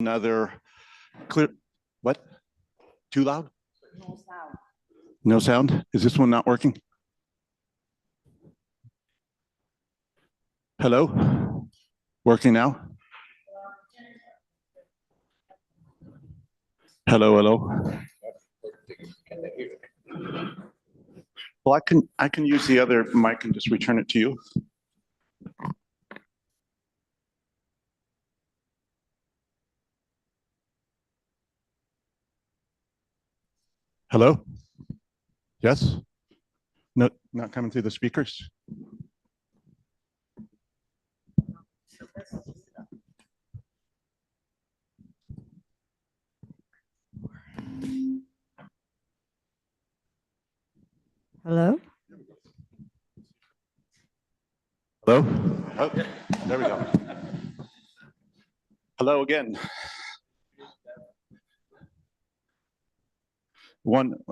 Another clear, what? Too loud? No sound. No sound? Is this one not working? Hello? Working now? Hello, hello. Well, I can use the other mic and just return it to you. Hello? Yes? No, not coming through the speakers? Hello? Hello? Oh, there we go. Hello again.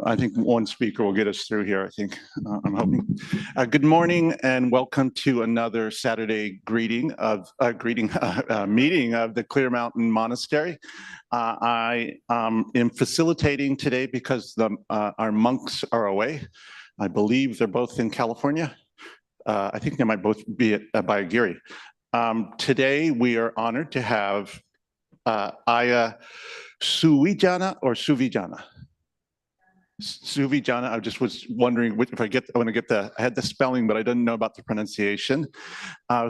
I think one speaker will get us through here, I think, I'm hoping. Good morning and welcome to another Saturday meeting of the Clear Mountain Monastery. I am facilitating today because our monks are away. I believe they're both in California. I think they might both be at Bayagiri. Today we are honored to have Ayya Suvijjānā or Suvijjānā. Suvijjānā. I just was wondering if I had the spelling, but I didn't know about the pronunciation.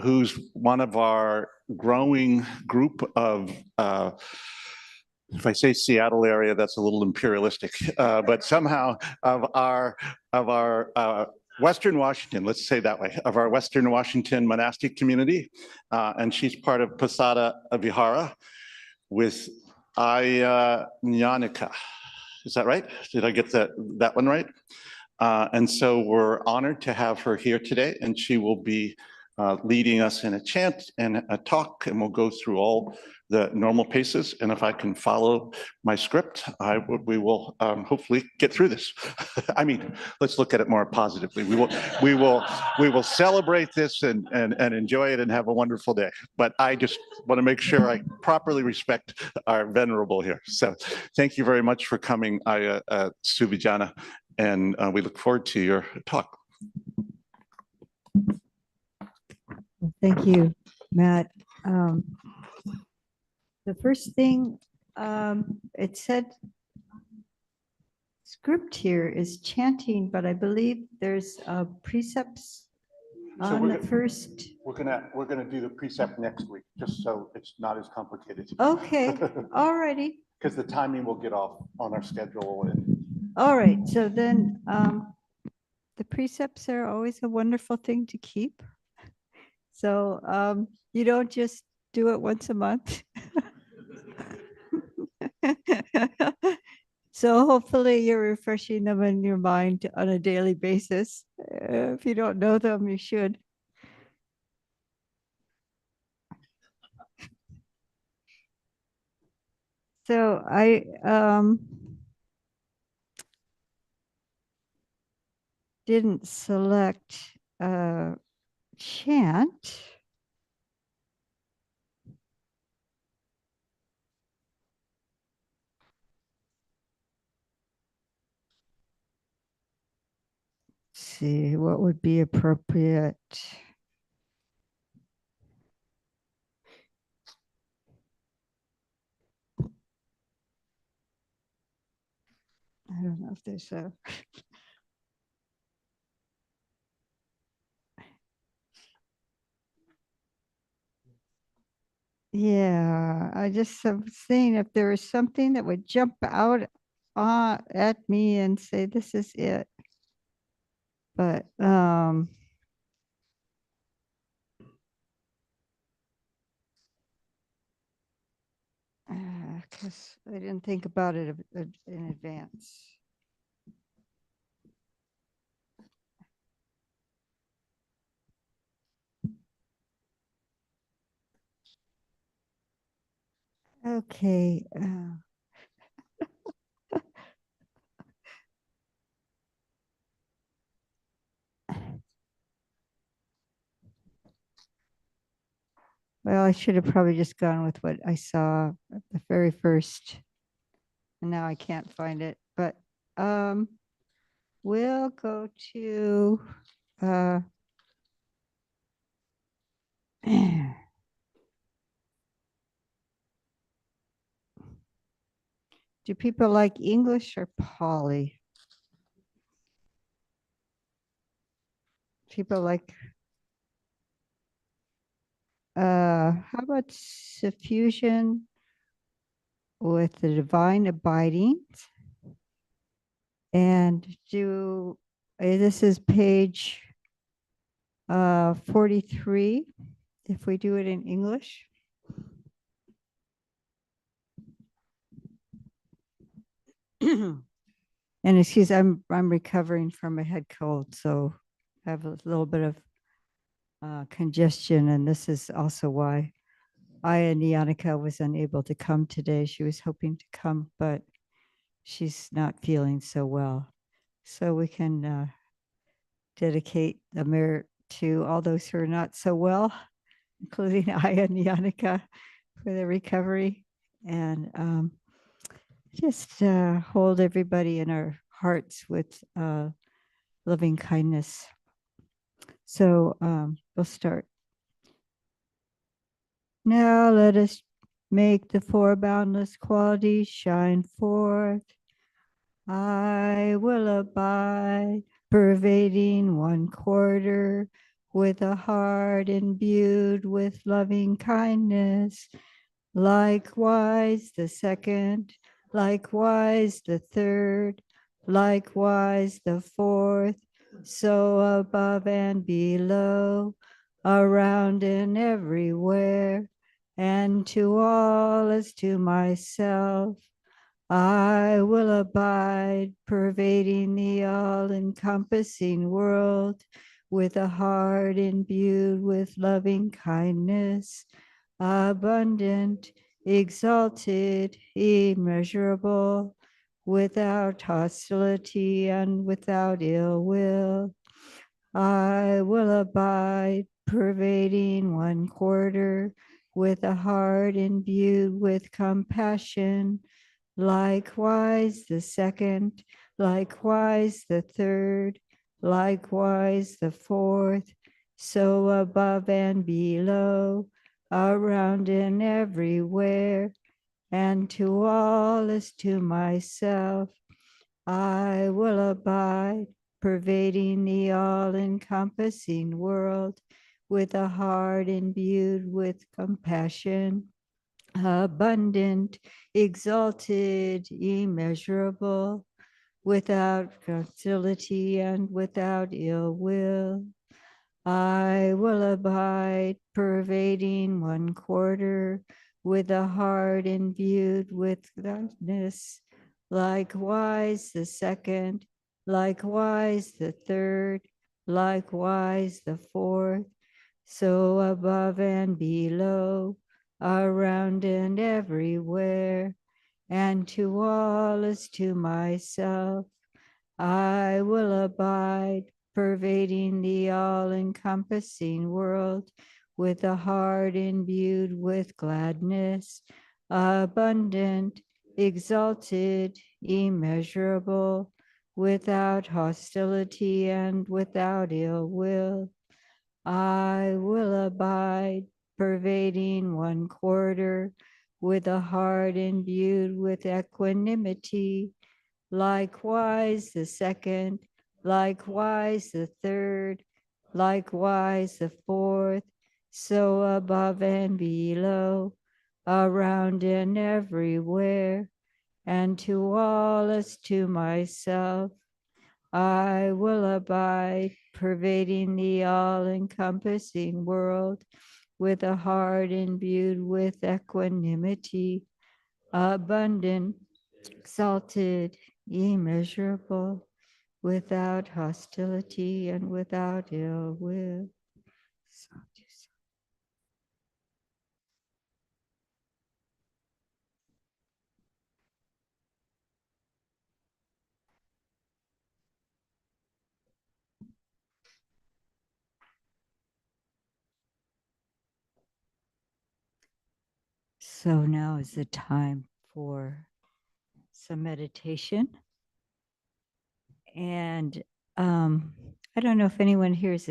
Who's one of our growing group of, if I say Seattle area, that's a little imperialistic, but somehow of our Western Washington, let's say that way, of our Western Washington monastic community. And she's part of Pasada Vihara with Ayya Niyyānika. Is that right? Did I get that one right? And so we're honored to have her here today, and she will be leading us in a chant and a talk, and we'll go through all the normal paces. And if I can follow my script, we will hopefully get through this. I mean, let's look at it more positively. We will celebrate this and enjoy it and have a wonderful day. But I just want to make sure I properly respect our venerable here. So thank you very much for coming, Ayya Suvijjānā, and we look forward to your talk. Thank you, Matt. The first thing it said script here is chanting, but I believe there's precepts on the first. We're gonna do the precept next week, just so it's not as complicated. Okay, all righty. Because the timing will get off on our schedule. All right, so then the precepts are always a wonderful thing to keep. So you don't just do it once a month. So hopefully you're refreshing them in your mind on a daily basis. If you don't know them, you should. So I didn't select chant. See what would be appropriate. I don't know if there's a yeah, I just am saying if there was something that would jump out at me and say this is it. But because I didn't think about it in advance. Okay. Well, I should have probably just gone with what I saw at the very first. And now I can't find it, but we'll go to do people like English or Pali? People like how about suffusion with the divine abiding? And do this is page 43 if we do it in English. And excuse, I'm recovering from a head cold, so I have a little bit of congestion, and this is also why Ayya Niyyānika was unable to come today. She was hoping to come, but she's not feeling so well. So we can dedicate the merit to all those who are not so well, including Ayya Niyyānika for the recovery, and just hold everybody in our hearts with loving kindness. So we'll start. Now let us make the four boundless qualities shine forth. I will abide, pervading one quarter, with a heart imbued with loving kindness. Likewise the second, likewise the third, likewise the fourth, so above and below, around and everywhere, and to all as to myself. I will abide, pervading the all-encompassing world, with a heart imbued with loving kindness, abundant, exalted, immeasurable, without hostility and without ill will. I will abide, pervading one quarter, with a heart imbued with compassion. Likewise the second, likewise the third, likewise the fourth, so above and below, around and everywhere, and to all as to myself. I will abide, pervading the all-encompassing world, with a heart imbued with compassion, abundant, exalted, immeasurable, without hostility and without ill will. I will abide, pervading one quarter, with a heart imbued with darkness. Likewise the second, likewise the third, likewise the fourth, so above and below, around and everywhere, and to all as to myself. I will abide, pervading the all-encompassing world, with a heart imbued with gladness, abundant, exalted, immeasurable, without hostility and without ill will. I will abide, pervading one quarter, with a heart imbued with equanimity. Likewise the second, likewise the third, likewise the fourth, so above and below, around and everywhere, and to all as to myself. I will abide, pervading the all-encompassing world, with a heart imbued with equanimity, abundant, exalted, immeasurable, without hostility and without ill will. So now is the time for some meditation. And I don't know if anyone here is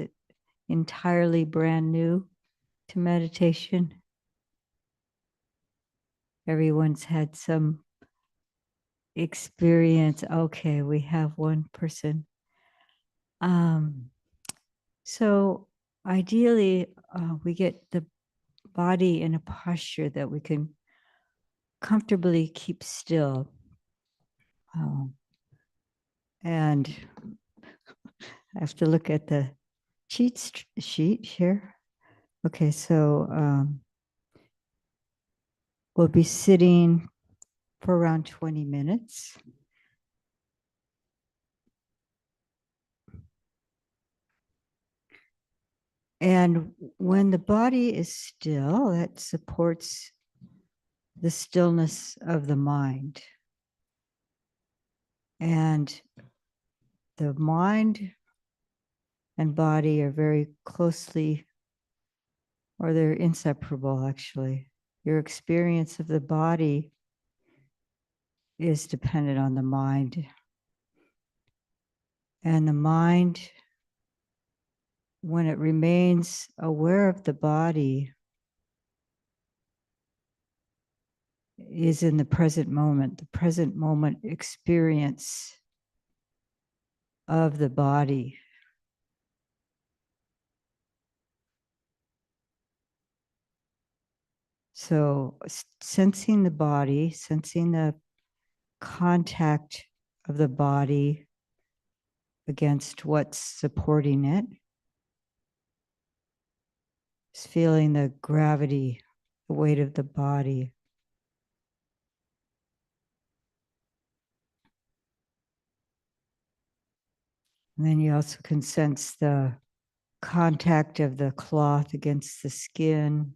entirely brand new to meditation. Everyone's had some experience. Okay, we have one person. So ideally, we get the body in a posture that we can comfortably keep still. And I have to look at the cheat sheet here. Okay, so we'll be sitting for around 20 minutes. And when the body is still, that supports the stillness of the mind. And the mind and body are very closely, or they're inseparable actually. Your experience of the body is dependent on the mind. And the mind, when it remains aware of the body, is in the present moment experience of the body. So sensing the body, sensing the contact of the body against what's supporting it, is feeling the gravity, the weight of the body. And then you also can sense the contact of the cloth against the skin,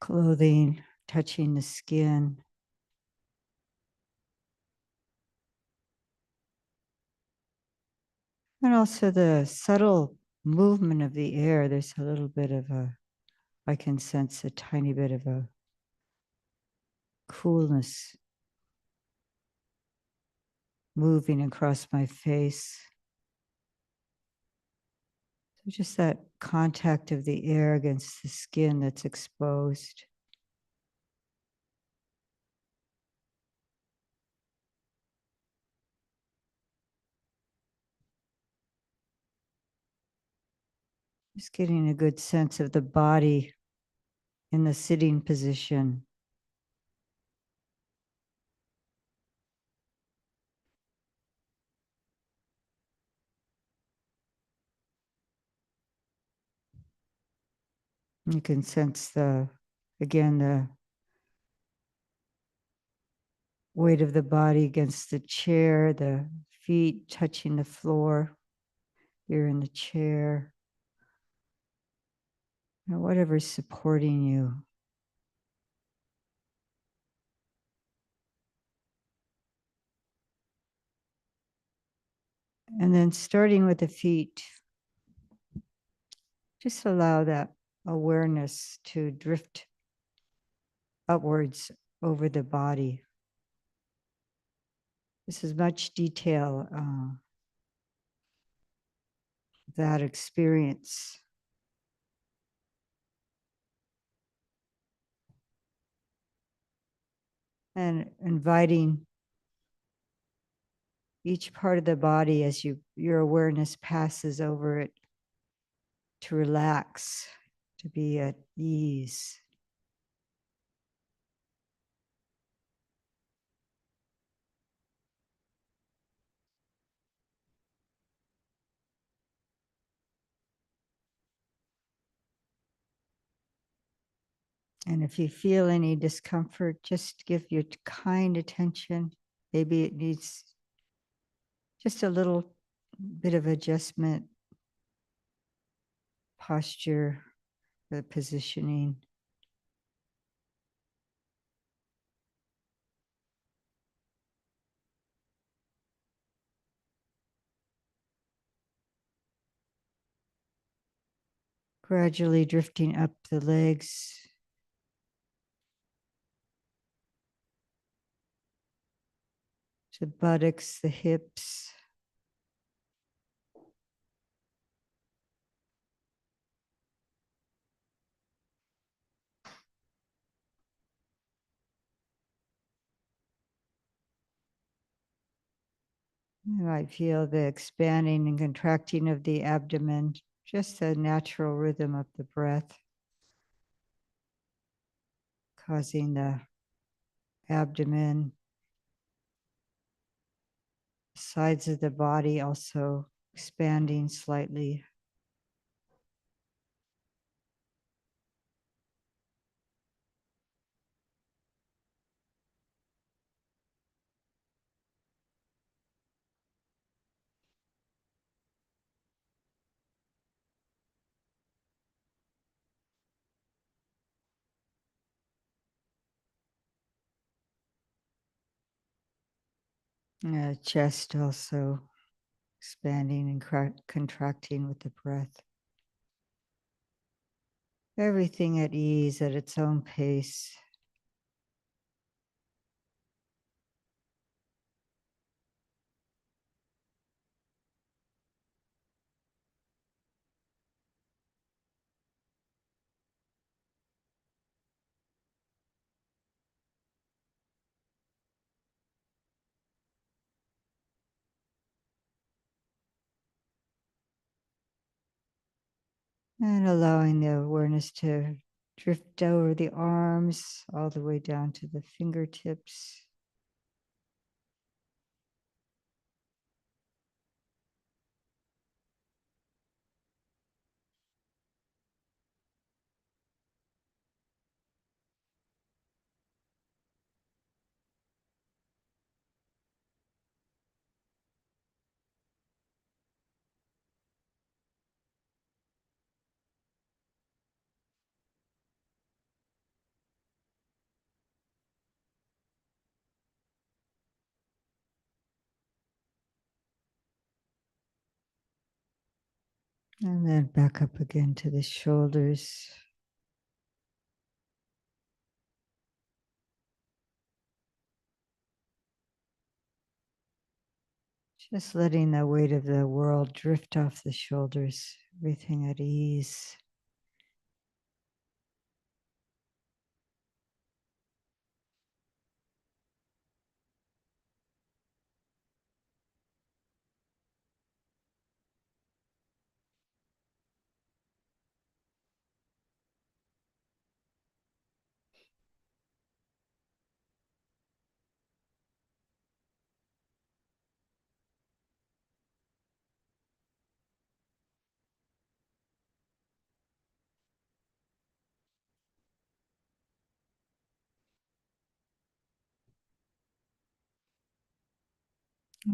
clothing touching the skin. And also the subtle movement of the air. There's a little bit of I can sense a tiny bit of a coolness moving across my face. So just that contact of the air against the skin that's exposed. Just getting a good sense of the body in the sitting position. You can sense again, the weight of the body against the chair, the feet touching the floor. You're in the chair. Whatever's supporting you. And then starting with the feet, just allow that awareness to drift upwards over the body. This is much detail, that experience. And inviting each part of the body as your awareness passes over it to relax, to be at ease. And if you feel any discomfort, just give your kind attention. Maybe it needs just a little bit of adjustment, posture, the positioning. Gradually drifting up the legs, the buttocks, the hips. You might feel the expanding and contracting of the abdomen, just the natural rhythm of the breath, causing the abdomen, sides of the body also expanding slightly. Chest also expanding and contracting with the breath. Everything at ease at its own pace. And allowing the awareness to drift over the arms all the way down to the fingertips. And then back up again to the shoulders. Just letting the weight of the world drift off the shoulders, everything at ease.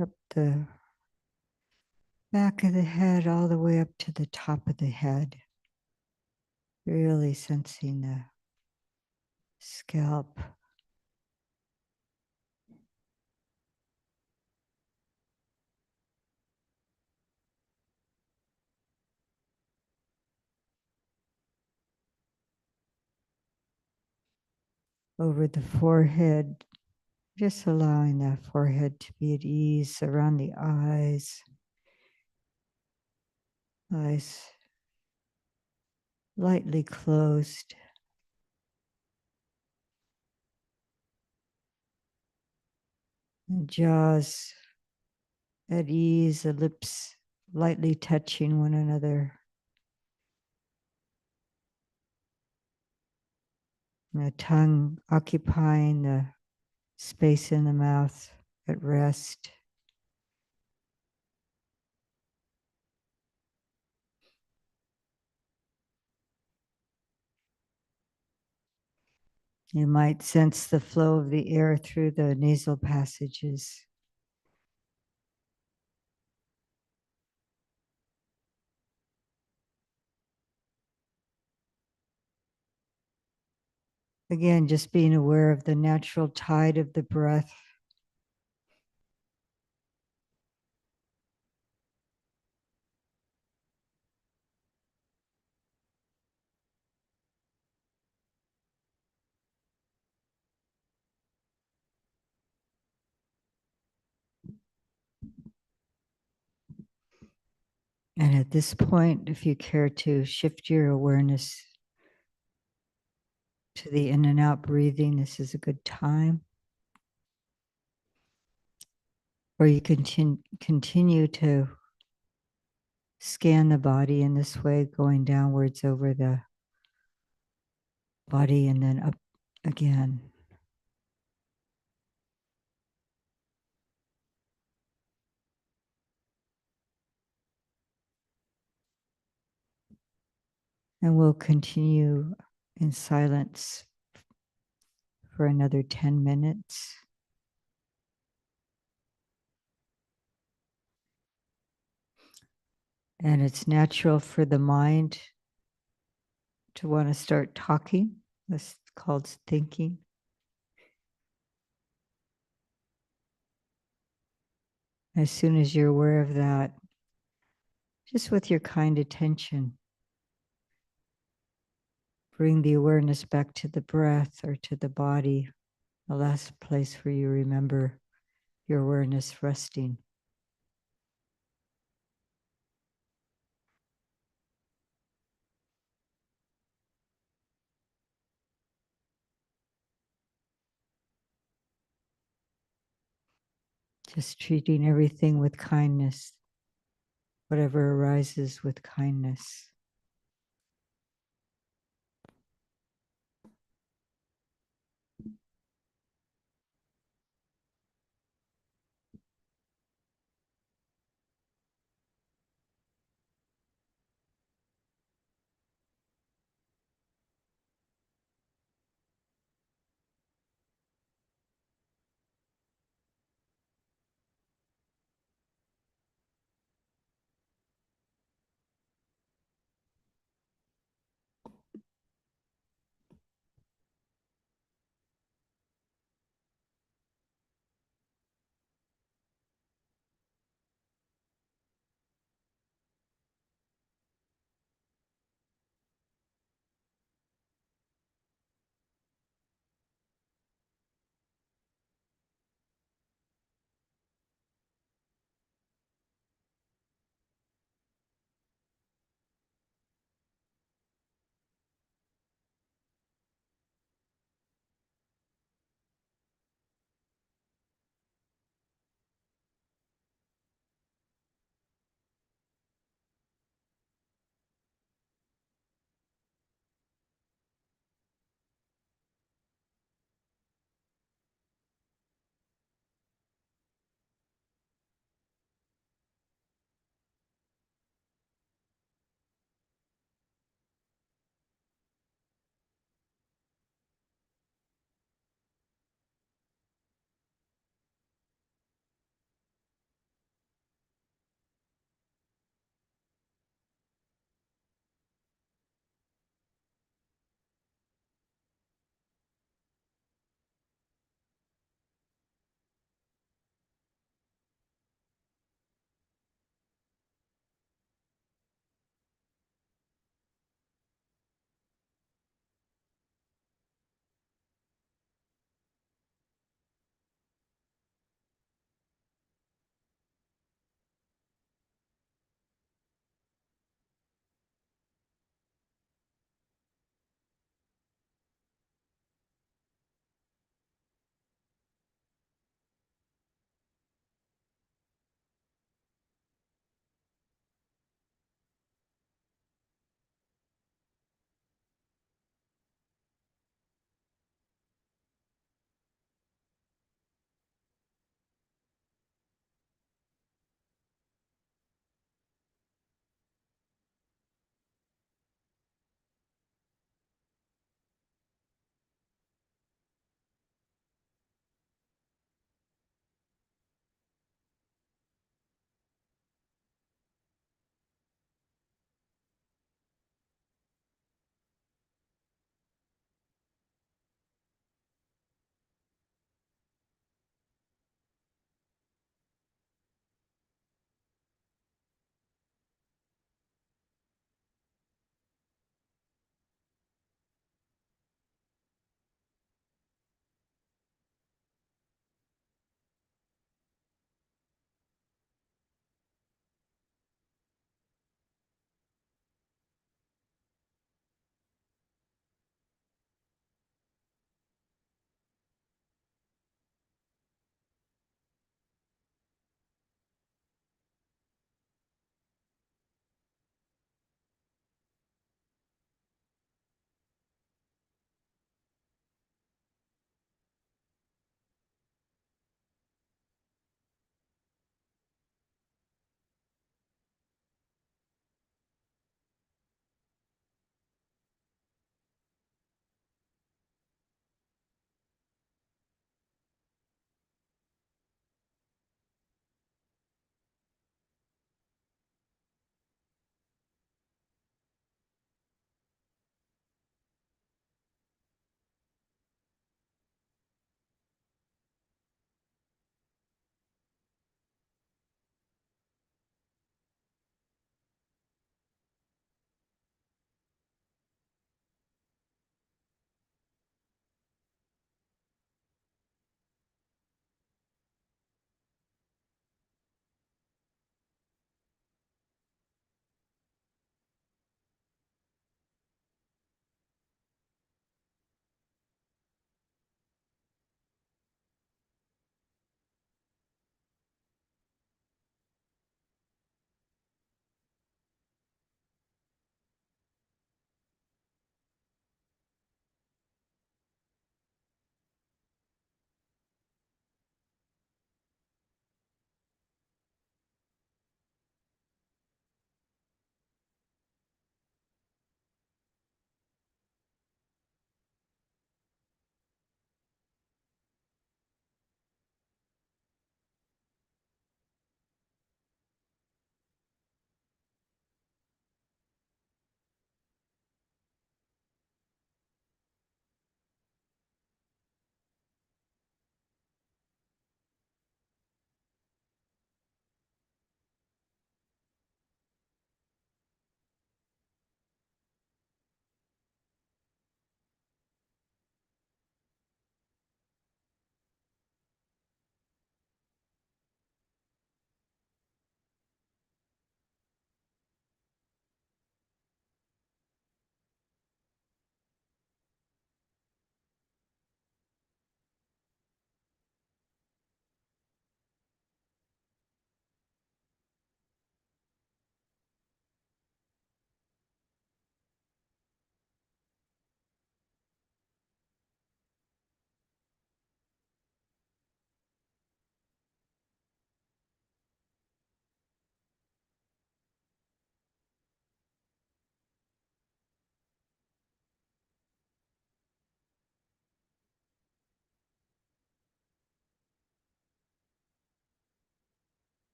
Up the back of the head all the way up to the top of the head. Really sensing the scalp. Over the forehead, just allowing that forehead to be at ease around the eyes. Eyes lightly closed. The jaws at ease, the lips lightly touching one another. And the tongue occupying the space in the mouth at rest. You might sense the flow of the air through the nasal passages. Again, just being aware of the natural tide of the breath. And at this point, if you care to shift your awareness to the in and out breathing, this is a good time. Or you continue to scan the body in this way, going downwards over the body and then up again. And we'll continue in silence for another 10 minutes. And it's natural for the mind to want to start talking. That's called thinking. As soon as you're aware of that, just with your kind attention, bring the awareness back to the breath or to the body, the last place where you remember your awareness resting. Just treating everything with kindness, whatever arises with kindness.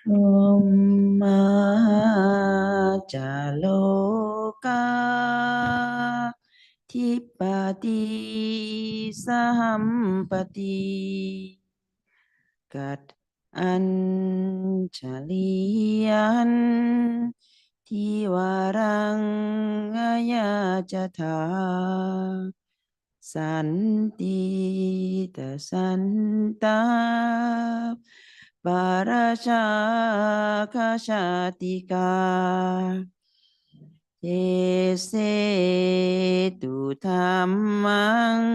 Umma jaloka Tipati sahampati Gat anjalian Tiwarang ayajatha Santi tasanta Parashaka shatika Yese tu dhammang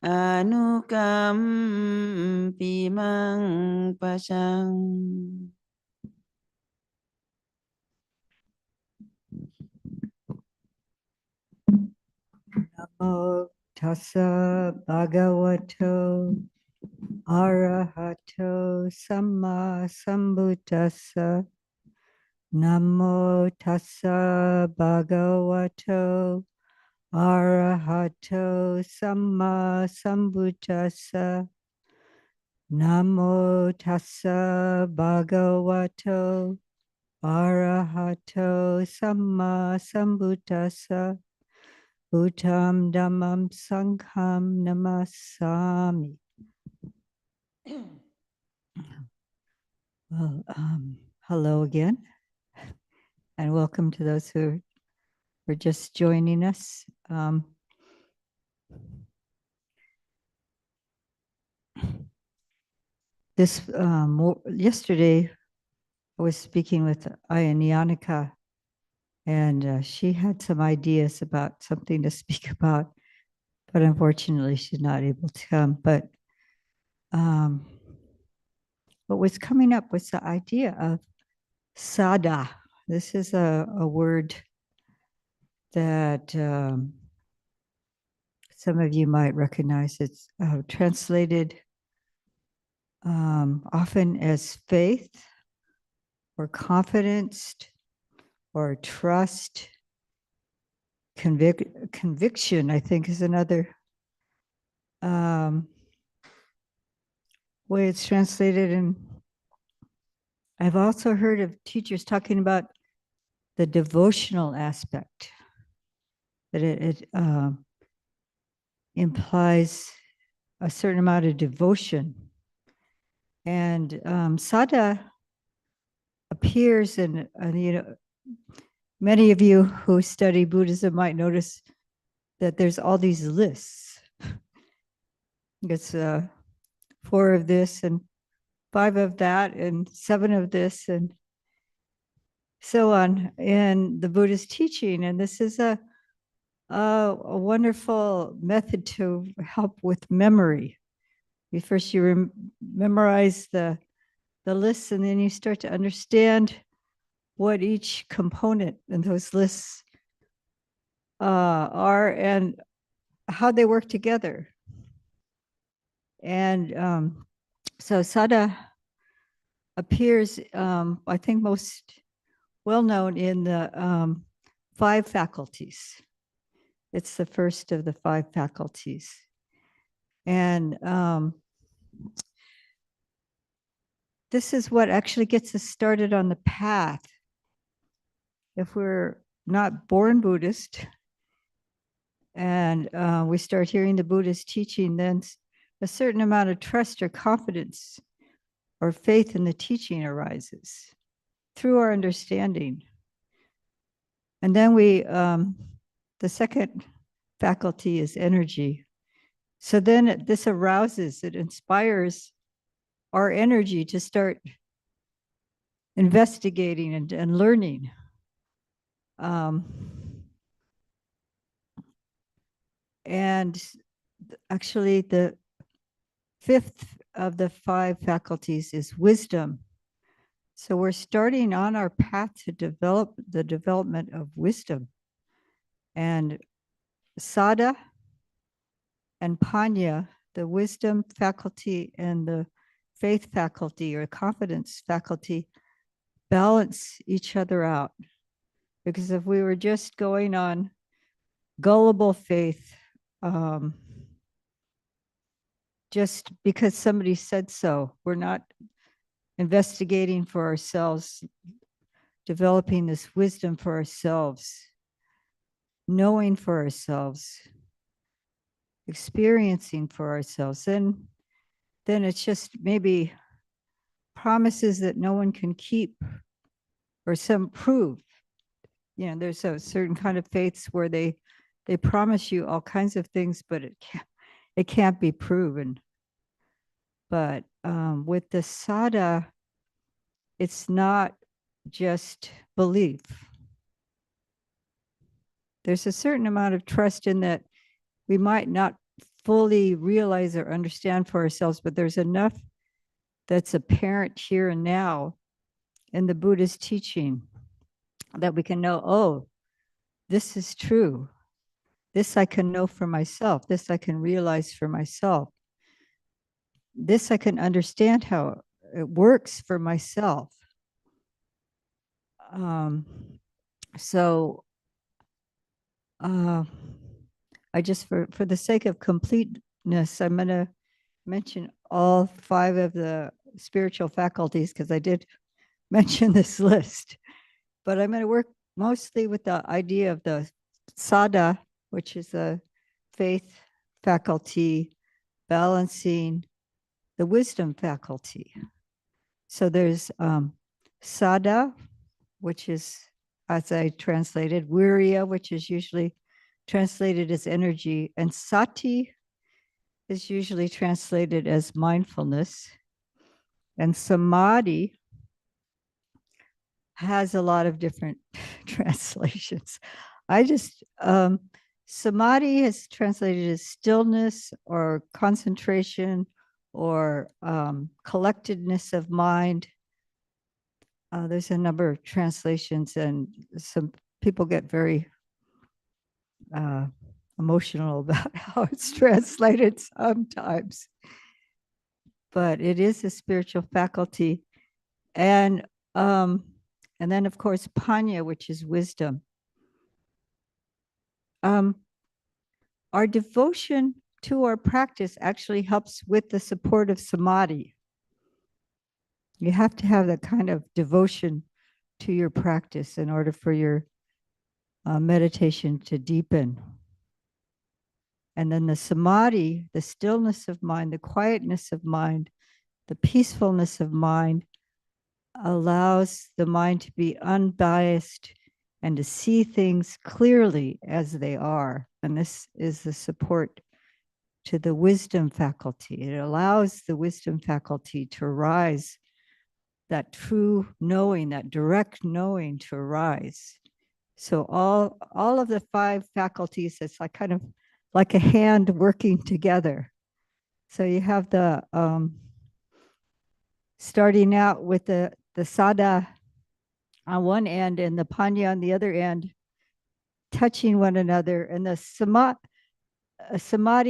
Anukam pimang pasang. Namo tassa bhagavato arahato samma sambuddhassa. Namo tassa bhagavato arahato samma sambuddhassa. Namo tassa bhagavato arahato samma sambuddhassa. Bhutam dhammam sangham namasami. Well, hello again, and welcome to those who are just joining us. Yesterday, I was speaking with Ayya Niyyānika, and she had some ideas about something to speak about, but unfortunately, she's not able to come. But what was coming up was the idea of sada. This is a word that some of you might recognize. It's translated often as faith or confidence or trust. Conviction, I think, is another way it's translated. And I've also heard of teachers talking about the devotional aspect, that it implies a certain amount of devotion. And sada appears in, many of you who study Buddhism might notice that there's all these lists. It's 4 of this and 5 of that and 7 of this and so on in the Buddhist teaching. And this is a wonderful method to help with memory. First you memorize the lists, and then you start to understand what each component in those lists are and how they work together. And so sada appears, I think, most well known in the 5 faculties. It's the first of the 5 faculties. And this is what actually gets us started on the path. If we're not born Buddhist and we start hearing the Buddhist teaching, then a certain amount of trust or confidence or faith in the teaching arises through our understanding. And then the second faculty is energy. So then this arouses, it inspires our energy to start investigating and learning. And actually the 5th of the 5 faculties is wisdom. So we're starting on our path to develop the development of wisdom. And sada and panya, the wisdom faculty and the faith faculty or confidence faculty, balance each other out. Because if we were just going on gullible faith, just because somebody said so, we're not investigating for ourselves, developing this wisdom for ourselves, knowing for ourselves, experiencing for ourselves, then it's just maybe promises that no one can keep or some prove. You know, there's a certain kind of faiths where they promise you all kinds of things, but it can't be proven. But with the sada, it's not just belief. There's a certain amount of trust in that we might not fully realize or understand for ourselves, but there's enough that's apparent here and now in the Buddha's teaching that we can know, oh, this is true. This I can know for myself. This I can realize for myself. This I can understand how it works for myself. So I just, for the sake of completeness, I'm going to mention all 5 of the spiritual faculties because I did mention this list. But I'm going to work mostly with the idea of the sada, which is a faith faculty balancing the wisdom faculty. So there's sada, which is, as I translated, virya, which is usually translated as energy, and sati is usually translated as mindfulness, and samadhi has a lot of different translations. I just, samadhi is translated as stillness or concentration or collectedness of mind. There's a number of translations, and some people get very emotional about how it's translated sometimes. But it is a spiritual faculty. And then, of course, panya, which is wisdom. Our devotion to our practice actually helps with the support of samadhi. You have to have that kind of devotion to your practice in order for your meditation to deepen. And then the samadhi, the stillness of mind, the quietness of mind, the peacefulness of mind allows the mind to be unbiased and to see things clearly as they are. And this is the support to the wisdom faculty. It allows the wisdom faculty to arise, that true knowing, that direct knowing to arise. So all of the 5 faculties, it's like kind of like a hand working together. So you have the starting out with the sada on one end and the panya on the other end, touching one another, and the samadhi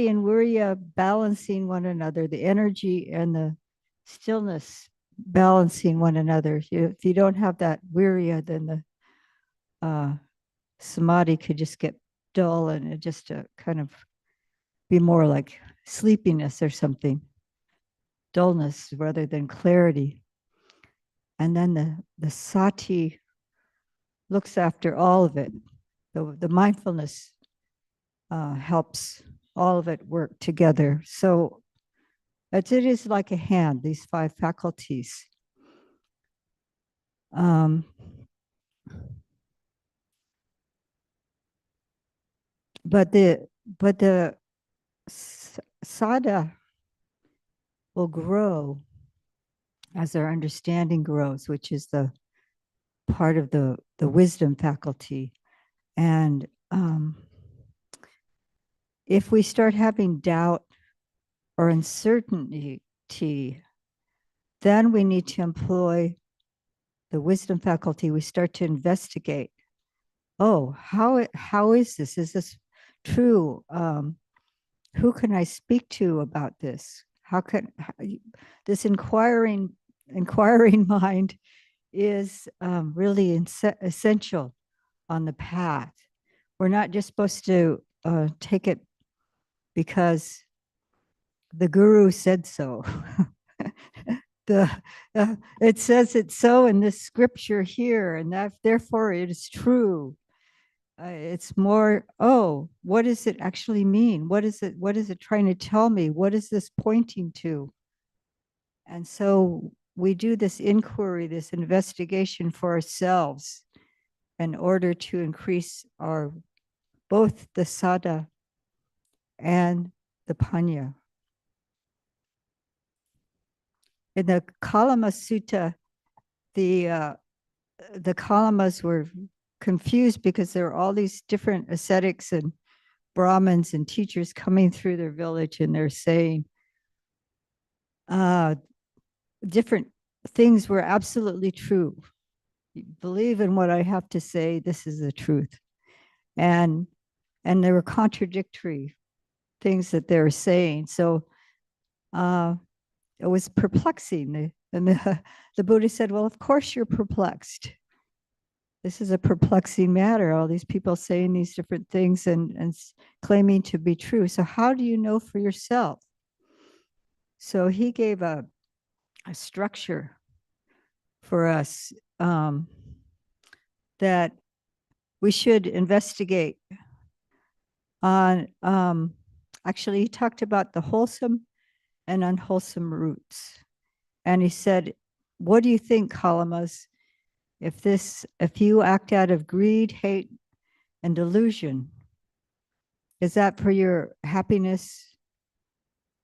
and virya balancing one another, the energy and the stillness balancing one another. If you don't have that virya, then the samadhi could just get dull and it just kind of be more like sleepiness or something, dullness rather than clarity. And then the sati looks after all of it. The mindfulness helps all of it work together. So it is like a hand, these 5 faculties. But the sada will grow as our understanding grows, which is the part of the wisdom faculty. And if we start having doubt or uncertainty, then we need to employ the wisdom faculty. We start to investigate. Oh, how is this? Is this true? Who can I speak to about this? This inquiring mind is really essential on the path. We're not just supposed to take it because the guru said so. the it says it's so in this scripture here, and that therefore it is true. It's more, oh, what does it actually mean? What is it trying to tell me? What is this pointing to? And so we do this inquiry, this investigation for ourselves in order to increase our both the sada and the panya. In the Kalama Sutta, the Kalamas were confused because there were all these different ascetics and Brahmins and teachers coming through their village, and they're saying different things were absolutely true. You believe in what I have to say, this is the truth. And there were contradictory things that they were saying. So it was perplexing. And the Buddha said, well, of course you're perplexed. This is a perplexing matter, all these people saying these different things and claiming to be true. So how do you know for yourself? So he gave a structure for us that we should investigate on, actually he talked about the wholesome and unwholesome roots. And he said, what do you think, Kalamas, if you act out of greed, hate, and delusion, is that for your happiness?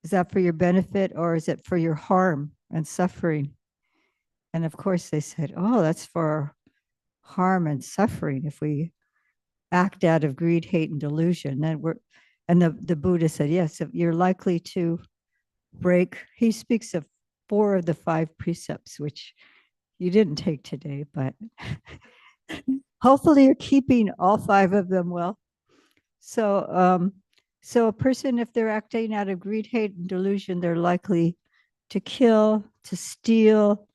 Is that for your benefit, or is it for your harm and suffering? And of course they said, oh, that's for harm and suffering if we act out of greed, hate, and delusion. And the Buddha said, yes, if you're likely to break. He speaks of 4 of the 5 precepts, which you didn't take today, but hopefully you're keeping all 5 of them well. So, so a person, if they're acting out of greed, hate, and delusion, they're likely to kill, to steal,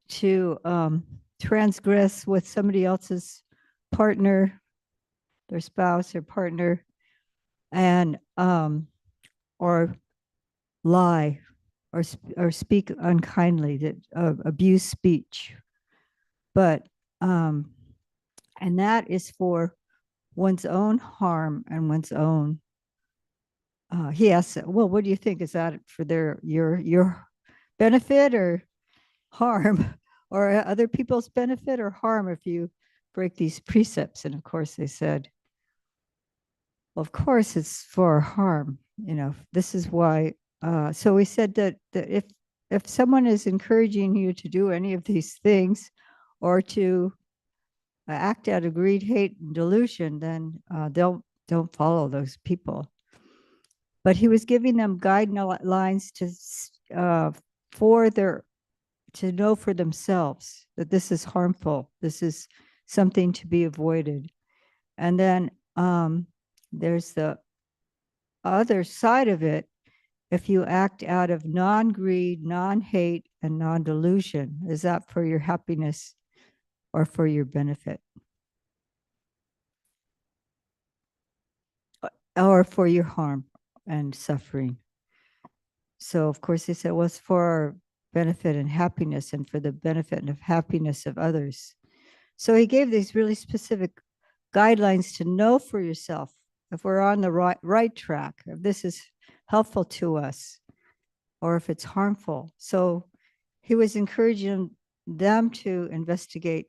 to transgress with somebody else's partner, their spouse or partner, and or lie, or speak unkindly, that abuse speech. But and that is for one's own harm and one's own. He asked, well, what do you think? Is that for your benefit or harm, or other people's benefit or harm if you break these precepts? And of course they said, well, of course it's for harm. You know, this is why. So we said that if someone is encouraging you to do any of these things, or to act out of greed, hate, and delusion, then don't follow those people. But he was giving them guidelines to know for themselves that this is harmful. This is something to be avoided. And then there's the other side of it. If you act out of non-greed, non-hate, and non-delusion, is that for your happiness or for your benefit? Or for your harm and suffering? So of course they said, well, it's for our benefit and happiness, and for the benefit and happiness of others. So he gave these really specific guidelines to know for yourself if we're on the right track, if this is helpful to us, or if it's harmful. So he was encouraging them to investigate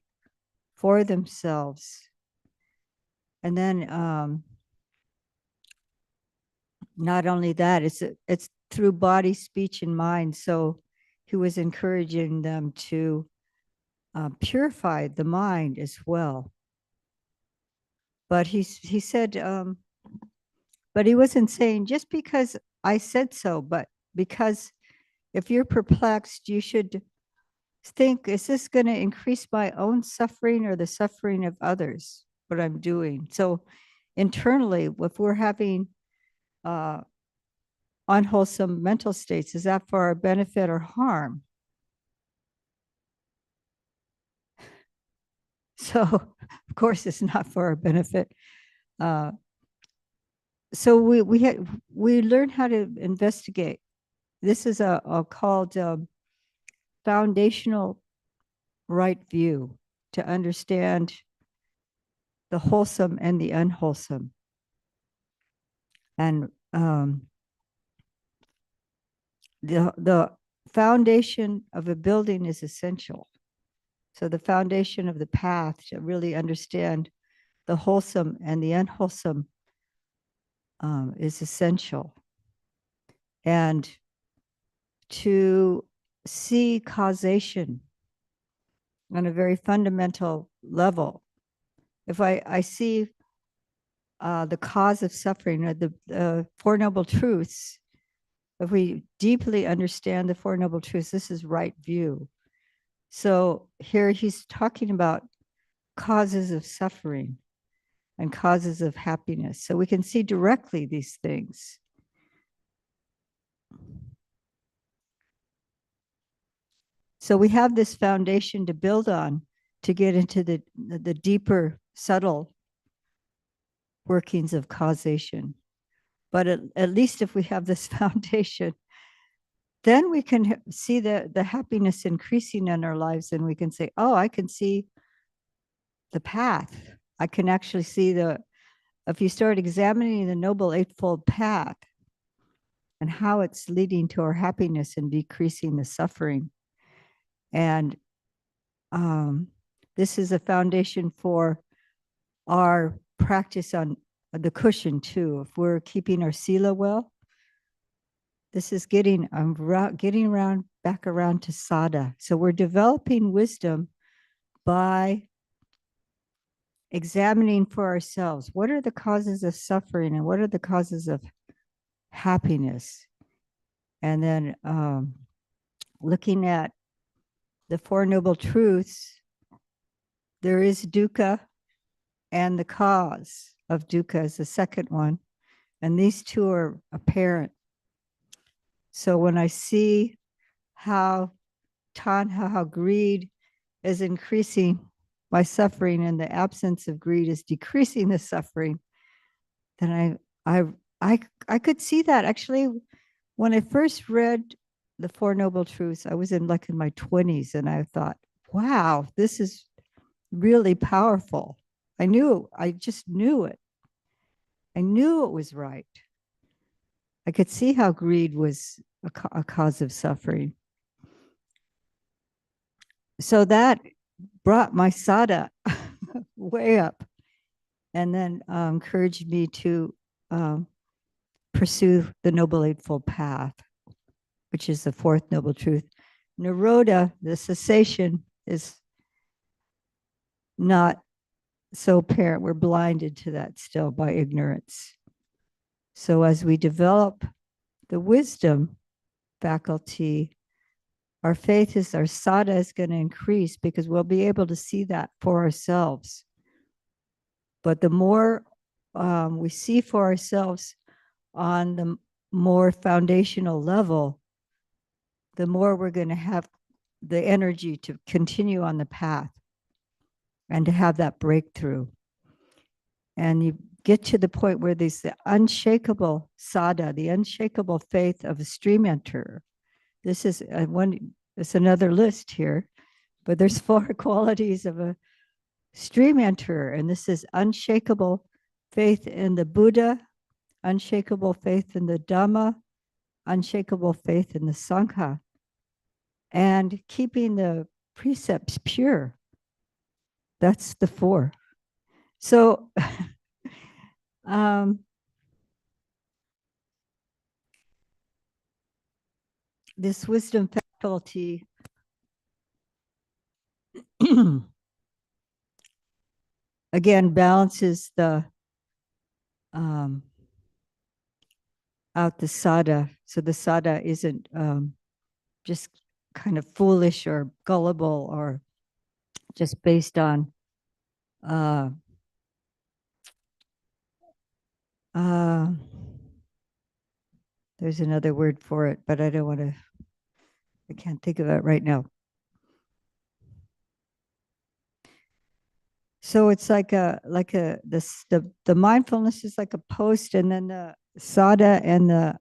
for themselves. And then not only that, it's through body, speech, and mind. So he was encouraging them to purify the mind as well. But he said, but he wasn't saying just because I said so, but because if you're perplexed, you should think, is this going to increase my own suffering or the suffering of others, what I'm doing? So internally, if we're having unwholesome mental states, is that for our benefit or harm? So of course it's not for our benefit. So we learned how to investigate. This is called foundational right view to understand the wholesome and the unwholesome. And the foundation of a building is essential. So the foundation of the path to really understand the wholesome and the unwholesome is essential. And to see causation on a very fundamental level. If I see the cause of suffering, or the Four Noble Truths, if we deeply understand the Four Noble Truths, this is right view. So here he's talking about causes of suffering and causes of happiness. So we can see directly these things. So we have this foundation to build on to get into the deeper, subtle workings of causation. But at least if we have this foundation, then we can see the happiness increasing in our lives, and we can say, oh, I can see the path. I can actually see if you start examining the Noble Eightfold Path and how it's leading to our happiness and decreasing the suffering. And this is a foundation for our practice on the cushion too. If we're keeping our sila well, this is getting around back around to sada. So we're developing wisdom by examining for ourselves, what are the causes of suffering and what are the causes of happiness? And then looking at the Four Noble Truths, there is dukkha, and the cause of dukkha is the second one. And these two are apparent. So when I see how tanha, how greed is increasing my suffering and the absence of greed is decreasing the suffering, then I could see that. Actually, when I first read the Four Noble Truths, I was in my 20s, and I thought, wow, this is really powerful. I just knew it. I knew it was right. I could see how greed was a cause of suffering. So that brought my sada way up, and then encouraged me to pursue the Noble Eightfold Path, which is the fourth Noble Truth. Nirodha, the cessation, is not so apparent. We're blinded to that still by ignorance. So as we develop the wisdom faculty, our faith is, our sada is going to increase, because we'll be able to see that for ourselves. But the more we see for ourselves on the more foundational level, the more we're going to have the energy to continue on the path and to have that breakthrough. And you get to the point where there's the unshakable sada, the unshakable faith of a stream enterer. This is it's another list here, but there's 4 qualities of a stream enterer. And this is unshakable faith in the Buddha, unshakable faith in the Dhamma, unshakable faith in the Sangha, and keeping the precepts pure. That's the 4. So this wisdom faculty again balances the out the sada. So the sada isn't just kind of foolish or gullible or just based on there's another word for it, but I can't think of it right now. So it's like the mindfulness is like a post, and then the sada and the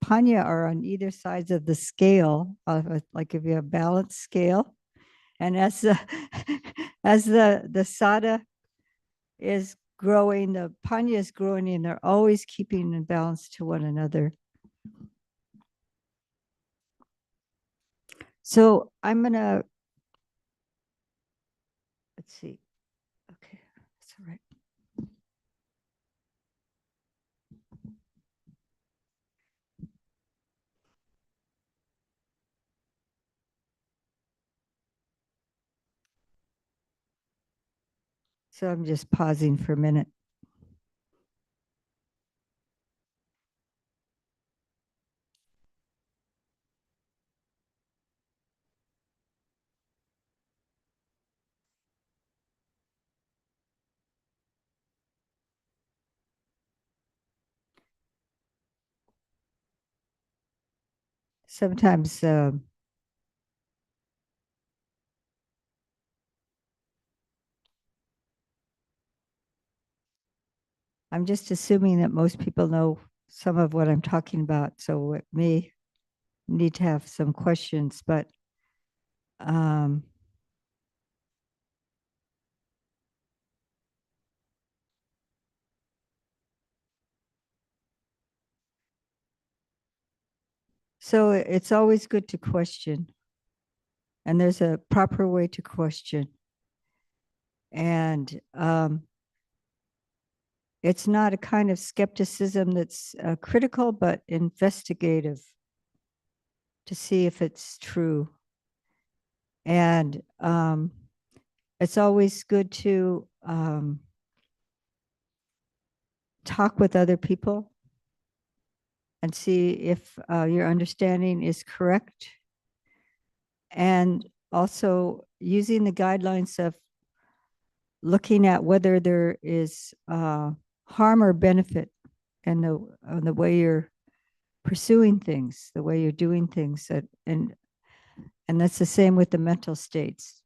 panya are on either sides of the scale, like if you have a balanced scale. And as the as the sada is growing, the panya is growing, and they're always keeping in balance to one another. So I'm gonna, let's see. Okay, that's all right. So I'm just pausing for a minute. Sometimes I'm just assuming that most people know some of what I'm talking about. So it may need to have some questions, but so it's always good to question. And there's a proper way to question. And it's not a kind of skepticism that's critical, but investigative to see if it's true. And it's always good to talk with other people and see if your understanding is correct. And also using the guidelines of looking at whether there is harm or benefit in the way you're pursuing things, the way you're doing things. And that's the same with the mental states.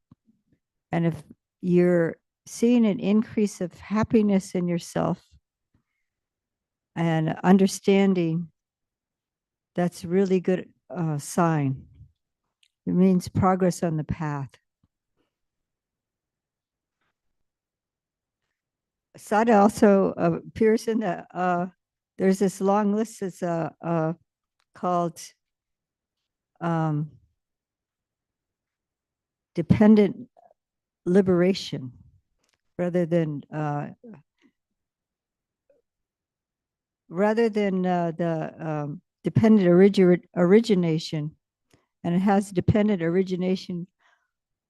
And if you're seeing an increase of happiness in yourself and understanding, that's really good sign. It means progress on the path. Sada also appears in the, there's this long list that's called dependent liberation rather than the dependent origination. And it has dependent origination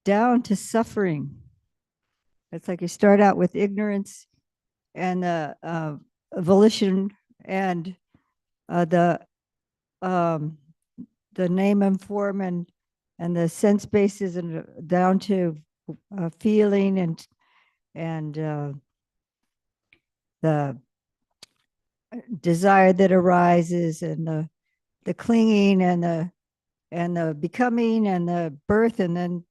down to suffering. It's like you start out with ignorance and volition and the name and form and the sense bases and down to feeling and the desire that arises and the clinging and the becoming and the birth and then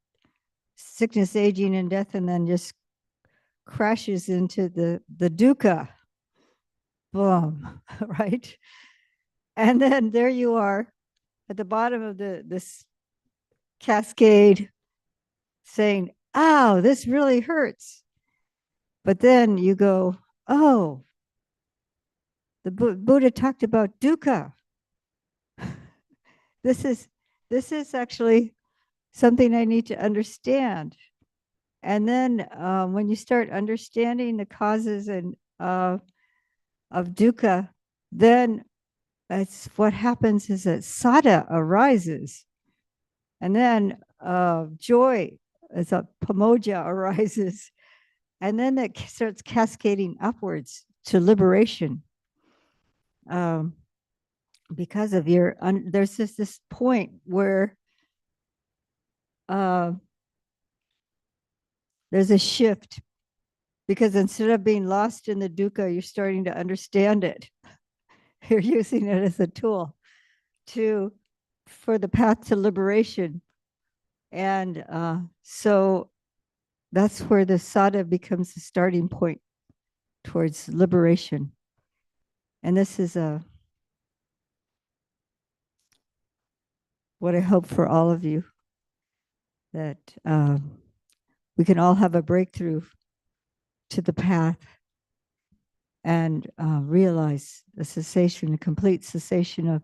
sickness, aging, and death, and then just crashes into the dukkha. Boom, right? And then there you are at the bottom of this cascade saying, "Ow, this really hurts." But then you go, "Oh, the Buddha talked about dukkha. This is actually something I need to understand." And then when you start understanding the causes and of dukkha, then it's what happens is that sada arises, and then joy as a pamoja arises, and then it starts cascading upwards to liberation. Because of your, there's just this point where there's a shift, because instead of being lost in the dukkha, you're starting to understand it. You're using it as a tool for the path to liberation. And so that's where the sada becomes the starting point towards liberation. And this is what I hope for all of you, that we can all have a breakthrough to the path and realize the cessation, the complete cessation of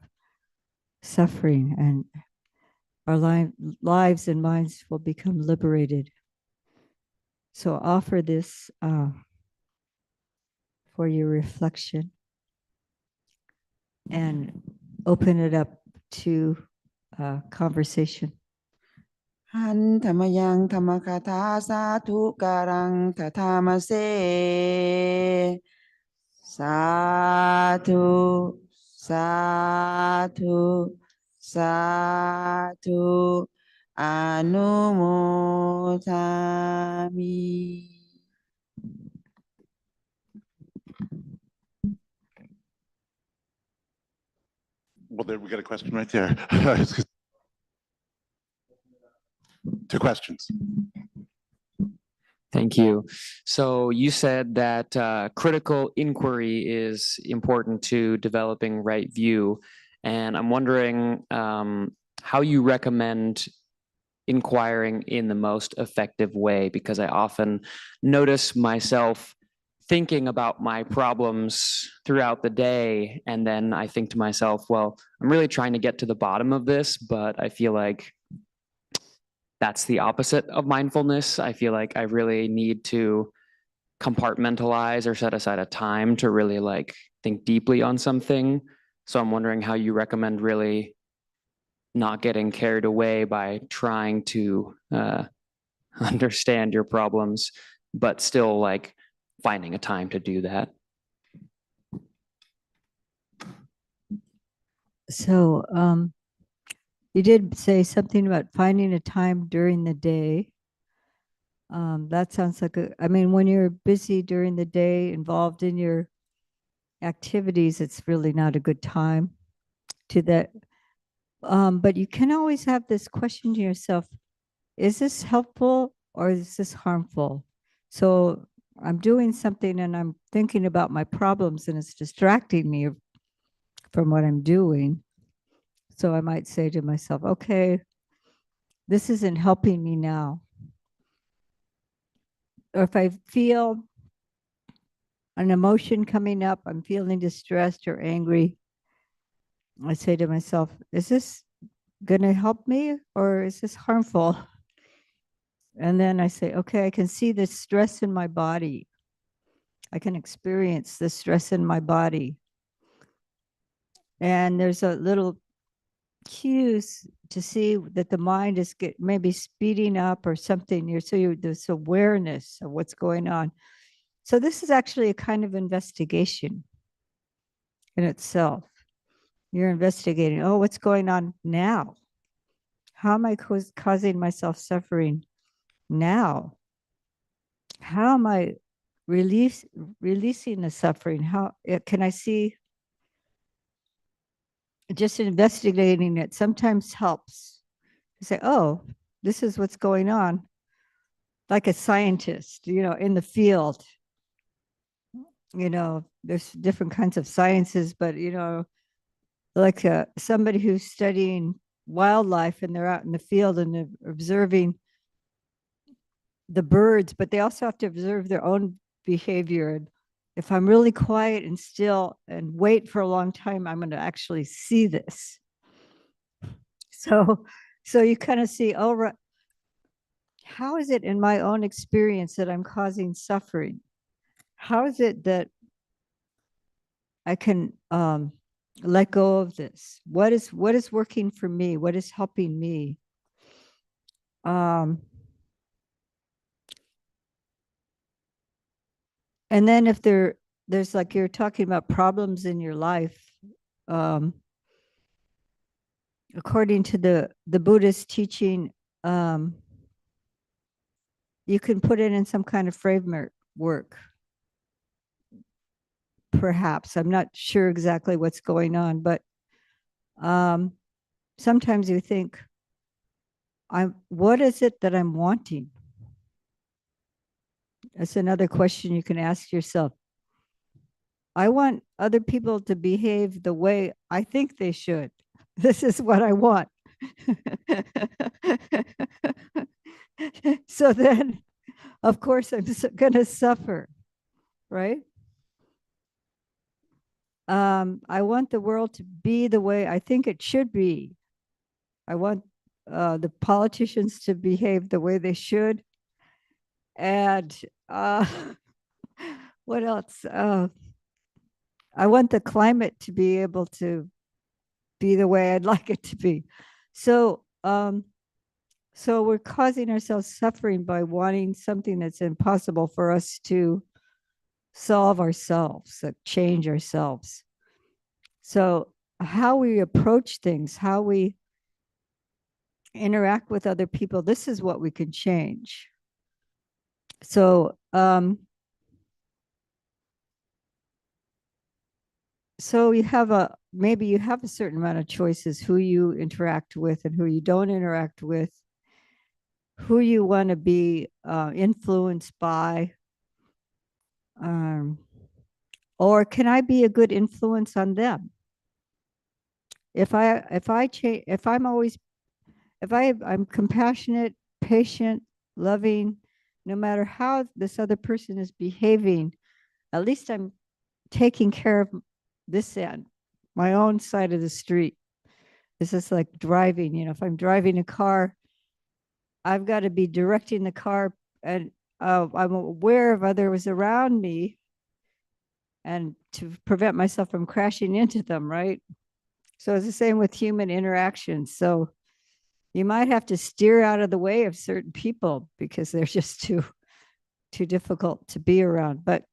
suffering, and our lives and minds will become liberated. So offer this for your reflection and open it up to conversation. หันธรรมยังธรรมคาถาสาธุการังทธามเสสาธุสาธุสาธุอนุโมทามิ Well, there, we got a question right there. Two questions. Thank you. So you said that critical inquiry is important to developing right view. And I'm wondering how you recommend inquiring in the most effective way, because I often notice myself thinking about my problems throughout the day. And then I think to myself, well, I'm really trying to get to the bottom of this, but I feel like that's the opposite of mindfulness. I feel like I really need to compartmentalize or set aside a time to really like think deeply on something. So I'm wondering how you recommend really not getting carried away by trying to understand your problems, but still like finding a time to do that. So you did say something about finding a time during the day. That sounds like I mean, when you're busy during the day, involved in your activities, it's really not a good time to that. But you can always have this question to yourself, is this helpful or is this harmful? So I'm doing something and I'm thinking about my problems and it's distracting me from what I'm doing. So I might say to myself, okay, this isn't helping me now. Or if I feel an emotion coming up, I'm feeling distressed or angry, I say to myself, is this going to help me or is this harmful? And then I say, okay, I can see the stress in my body. I can experience the stress in my body. And there's a little cues to see that the mind is maybe speeding up or something. There's awareness of what's going on. So this is actually a kind of investigation in itself. You're investigating, oh, what's going on now? How am I causing myself suffering now? How am I releasing the suffering? How can I see? Just investigating it sometimes helps to say, oh, this is what's going on. Like a scientist, in the field, there's different kinds of sciences, but, like somebody who's studying wildlife and they're out in the field and they're observing the birds, but they also have to observe their own behavior. And if I'm really quiet and still and wait for a long time, I'm going to actually see this. So you kind of see, oh, right, how is it in my own experience that I'm causing suffering? How is it that I can let go of this? What is working for me? What is helping me? And then if there's like you're talking about problems in your life, according to the Buddhist teaching, you can put it in some kind of framework. Perhaps I'm not sure exactly what's going on, but sometimes you think, what is it that I'm wanting? That's another question you can ask yourself. I want other people to behave the way I think they should. This is what I want. So then, of course, I'm going to suffer, right? I want the world to be the way I think it should be. I want the politicians to behave the way they should. And what else? I want the climate to be able to be the way I'd like it to be. So, so we're causing ourselves suffering by wanting something that's impossible for us to solve ourselves, change ourselves. So how we approach things, how we interact with other people, this is what we can change. So, so you have maybe you have a certain amount of choices, who you interact with and who you don't interact with, who you want to be influenced by. Or can I be a good influence on them? If I'm compassionate, patient, loving, no matter how this other person is behaving, at least I'm taking care of this end, my own side of the street. This is like driving, you know, if I'm driving a car, I've got to be directing the car, and I'm aware of others around me and to prevent myself from crashing into them, right? So it's the same with human interactions. So you might have to steer out of the way of certain people because they're just too difficult to be around. But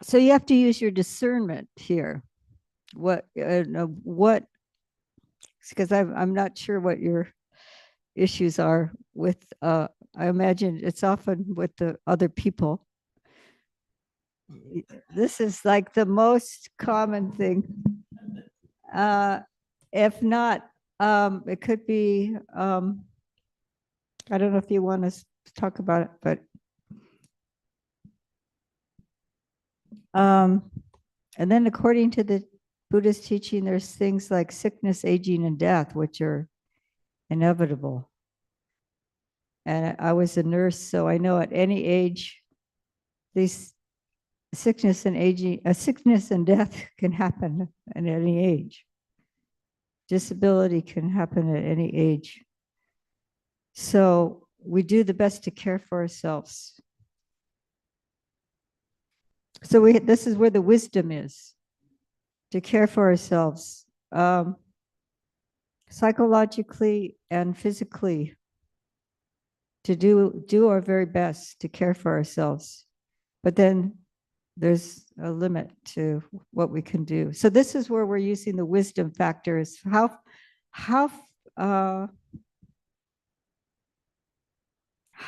so you have to use your discernment here. What, because I'm not sure what your issues are with, I imagine it's often with the other people. This is like the most common thing. If not, it could be, I don't know if you want to talk about it, but and then according to the Buddhist teaching, there's things like sickness, aging, and death, which are inevitable. And I was a nurse, so I know at any age, these sickness and aging, sickness and death can happen at any age. Disability can happen at any age. So we do the best to care for ourselves. So this is where the wisdom is, to care for ourselves, psychologically and physically, to do our very best to care for ourselves. But then there's a limit to what we can do. So this is where we're using the wisdom factors. How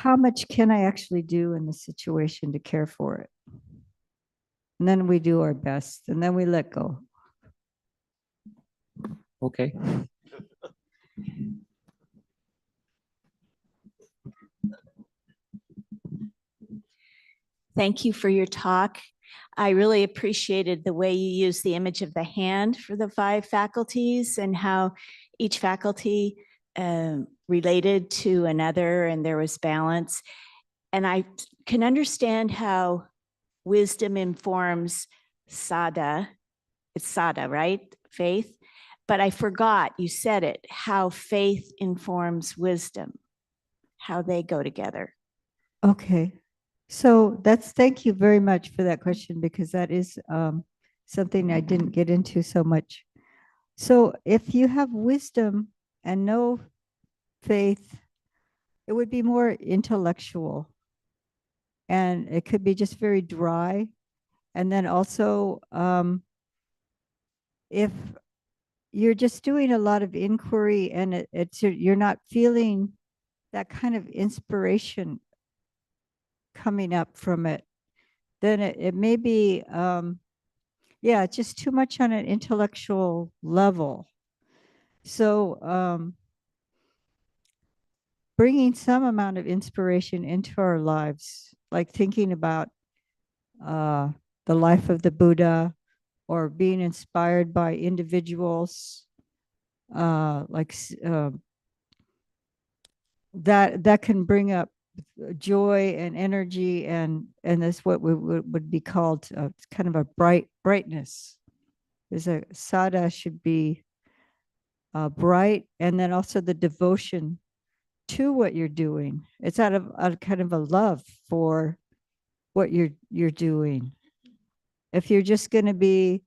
much can I actually do in the situation to care for it? And then we do our best, and then we let go. Okay. Thank you for your talk. I really appreciated the way you used the image of the hand for the 5 faculties and how each faculty related to another and there was balance. And I can understand how wisdom informs sada. It's sada, right? Faith. But I forgot, you said it, how faith informs wisdom, how they go together. Okay. So thank you very much for that question, because that is something I didn't get into so much. So if you have wisdom and no faith, it would be more intellectual, and it could be just very dry. And then also, if you're just doing a lot of inquiry and you're not feeling that kind of inspiration coming up from it, then it may be, yeah, it's just too much on an intellectual level. So bringing some amount of inspiration into our lives, like thinking about the life of the Buddha, or being inspired by individuals, that can bring up joy and energy, and that's what would be called kind of a brightness. There's a sada should be bright, and then also the devotion to what you're doing. It's out of kind of a love for what you're doing. If you're just going to be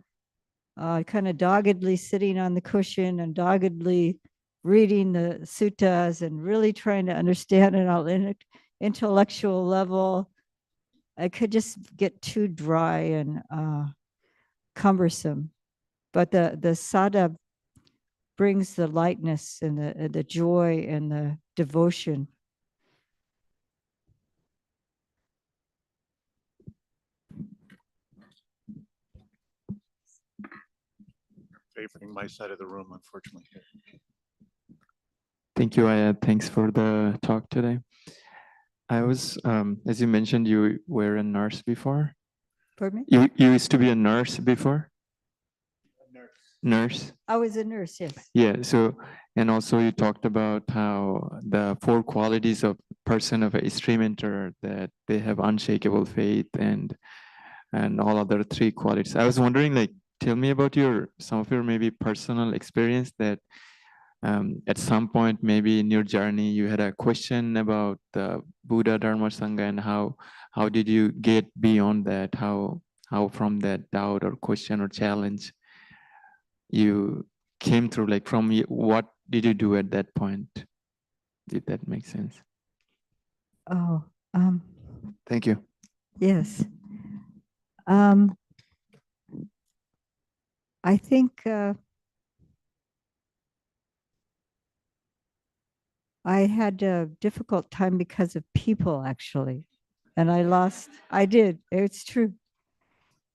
kind of doggedly sitting on the cushion and doggedly reading the suttas and really trying to understand it on an intellectual level, it could just get too dry and cumbersome. But the sada brings the lightness and the joy and the devotion. Favoring my side of the room, unfortunately. Thank you, Ayya. Thanks for the talk today. I was, as you mentioned, you were a nurse before. Pardon me? You used to be a nurse before? Nurse? I was a nurse, yes. Yeah, so, and also you talked about how the 4 qualities of person of a stream enter, that they have unshakable faith and all other 3 qualities. I was wondering, like, tell me about some of your maybe personal experience that at some point maybe in your journey you had a question about the Buddha, Dharma, Sangha, and how did you get beyond that? How from that doubt or question or challenge you came through, like from what did you do at that point? Did that make sense? Oh, Thank you. yes. I think I had a difficult time because of people, actually. And I did, it's true.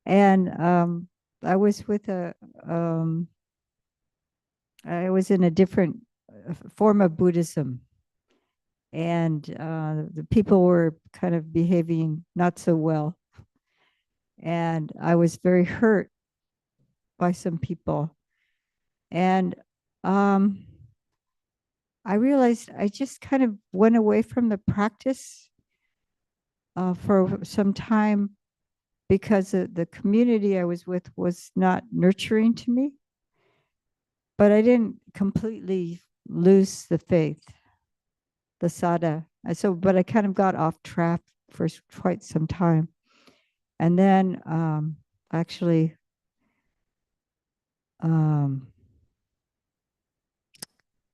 And I was with I was in a different form of Buddhism. And the people were kind of behaving not so well. And I was very hurt by some people. And I realized I just kind of went away from the practice for some time because the community I was with was not nurturing to me. But I didn't completely lose the faith, the sada. But I kind of got off track for quite some time. And then actually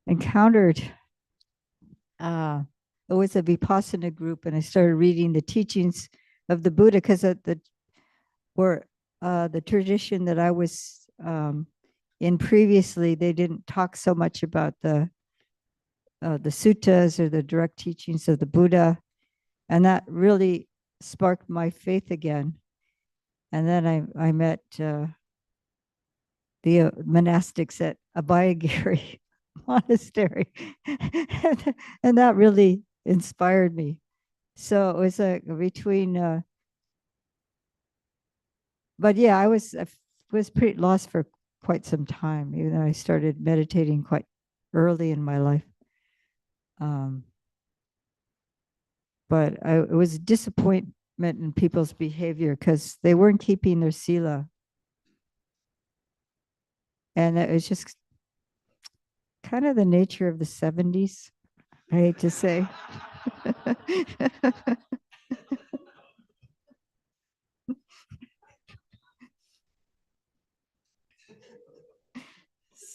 encountered it was a Vipassana group, and I started reading the teachings of the Buddha, because the tradition that I was in previously, they didn't talk so much about the suttas or the direct teachings of the Buddha, and that really sparked my faith again. And then I met the monastics at Abhayagiri monastery, and that really inspired me. So it was between but yeah, I was pretty lost for quite some time, even though I started meditating quite early in my life. But it was a disappointment in people's behavior because they weren't keeping their sila. And it was just kind of the nature of the 70s, I hate to say.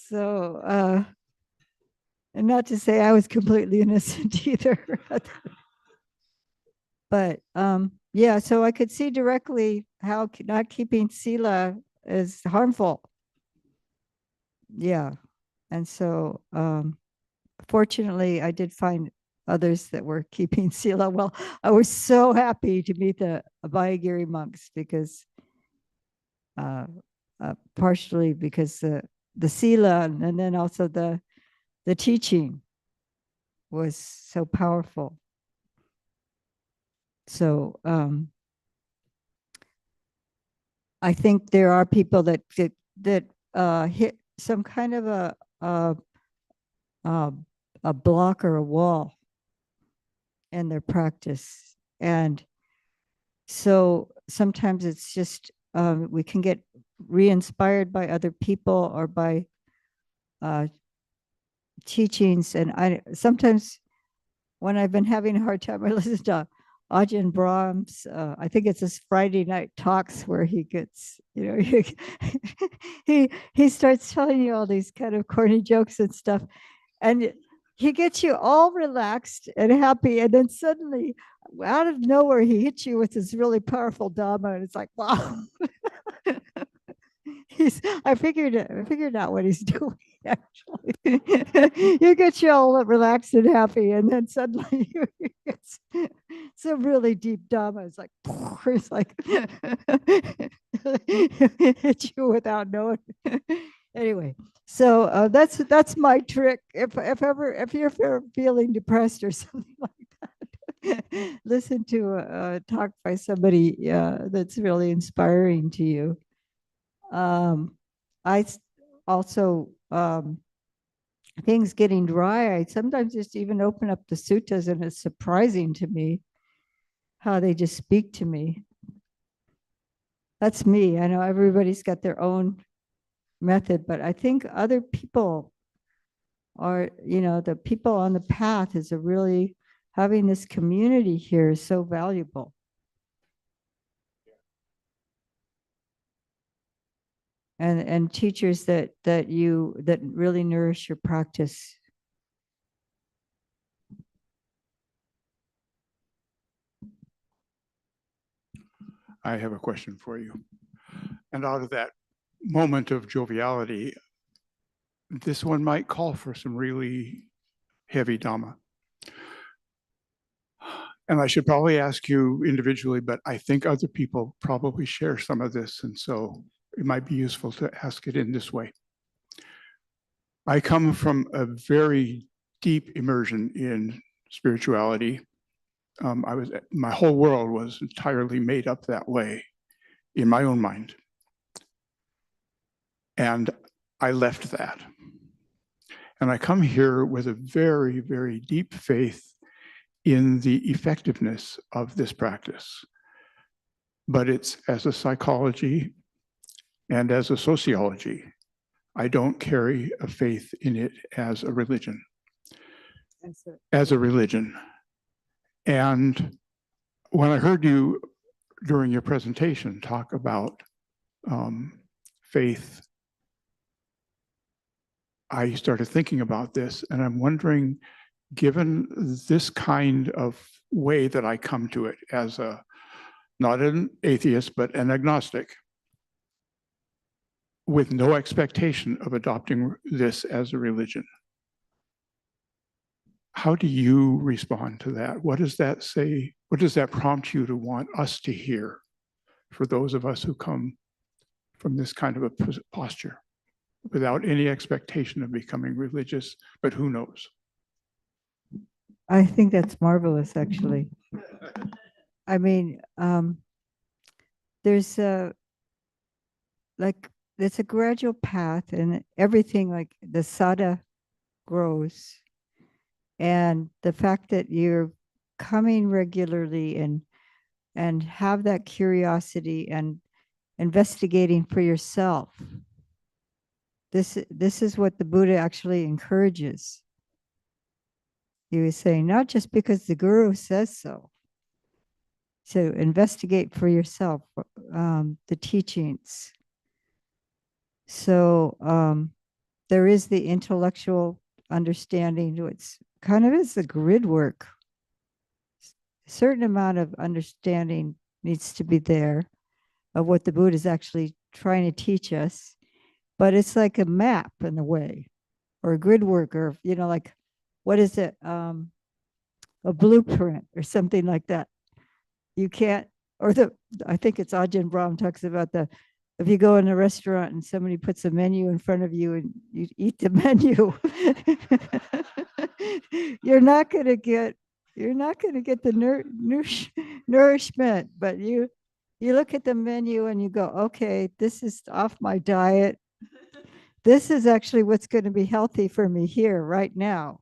So, and not to say I was completely innocent either. But yeah, so I could see directly how not keeping sila is harmful. Yeah. And so fortunately, I did find others that were keeping sila. Well, I was so happy to meet the Abhayagiri monks because partially because the sila and then also the teaching was so powerful. So I think there are people that hit some kind of a a block or a wall in their practice. And so sometimes it's just, we can get re-inspired by other people or by teachings. And sometimes when I've been having a hard time, I listen to Ajahn Brahms. I think it's his Friday night talks where he gets, he starts telling you all these kind of corny jokes and stuff. And he gets you all relaxed and happy. And then suddenly, out of nowhere, he hits you with this really powerful Dhamma. And it's like, wow. I figured out what he's doing, actually. You get you all relaxed and happy. And then suddenly you get some really deep Dhamma. It's like, hit you without knowing. Anyway, so that's my trick. If you're feeling depressed or something like that, listen to a talk by somebody that's really inspiring to you. I also things getting dry. I sometimes just even open up the suttas, and it's surprising to me how they just speak to me. That's me. I know everybody's got their own method, but I think other people are, the people on the path is really having this community here is so valuable. And teachers that really nourish your practice. I have a question for you. And out of that moment of joviality, this one might call for some really heavy Dhamma. And I should probably ask you individually, but I think other people probably share some of this. And so it might be useful to ask it in this way. I come from a very deep immersion in spirituality. My whole world was entirely made up that way in my own mind. And I left that. And I come here with a very, very deep faith in the effectiveness of this practice. But it's as a psychology and as a sociology. I don't carry a faith in it as a religion. As a religion. And when I heard you during your presentation talk about faith, I started thinking about this, and I'm wondering, given this kind of way that I come to it as not an atheist, but an agnostic, with no expectation of adopting this as a religion, how do you respond to that? What does that say? What does that prompt you to want us to hear for those of us who come from this kind of a posture without any expectation of becoming religious, but who knows? I think that's marvelous, actually. I mean, there's it's a gradual path, and everything, like the sada grows. And the fact that you're coming regularly and have that curiosity and investigating for yourself. This is what the Buddha actually encourages. He was saying, not just because the guru says so. So investigate for yourself the teachings. So there is the intellectual understanding. It's kind of is the grid work. A certain amount of understanding needs to be there of what the Buddha is actually trying to teach us. But it's like a map in a way, or a grid work, or, like, what is it? A blueprint or something like that. You can't, I think it's Ajahn Brahm talks about if you go in a restaurant and somebody puts a menu in front of you and you eat the menu, you're not going to get the nourishment. But you look at the menu and you go, okay, this is off my diet. this is actually what's going to be healthy for me here right now.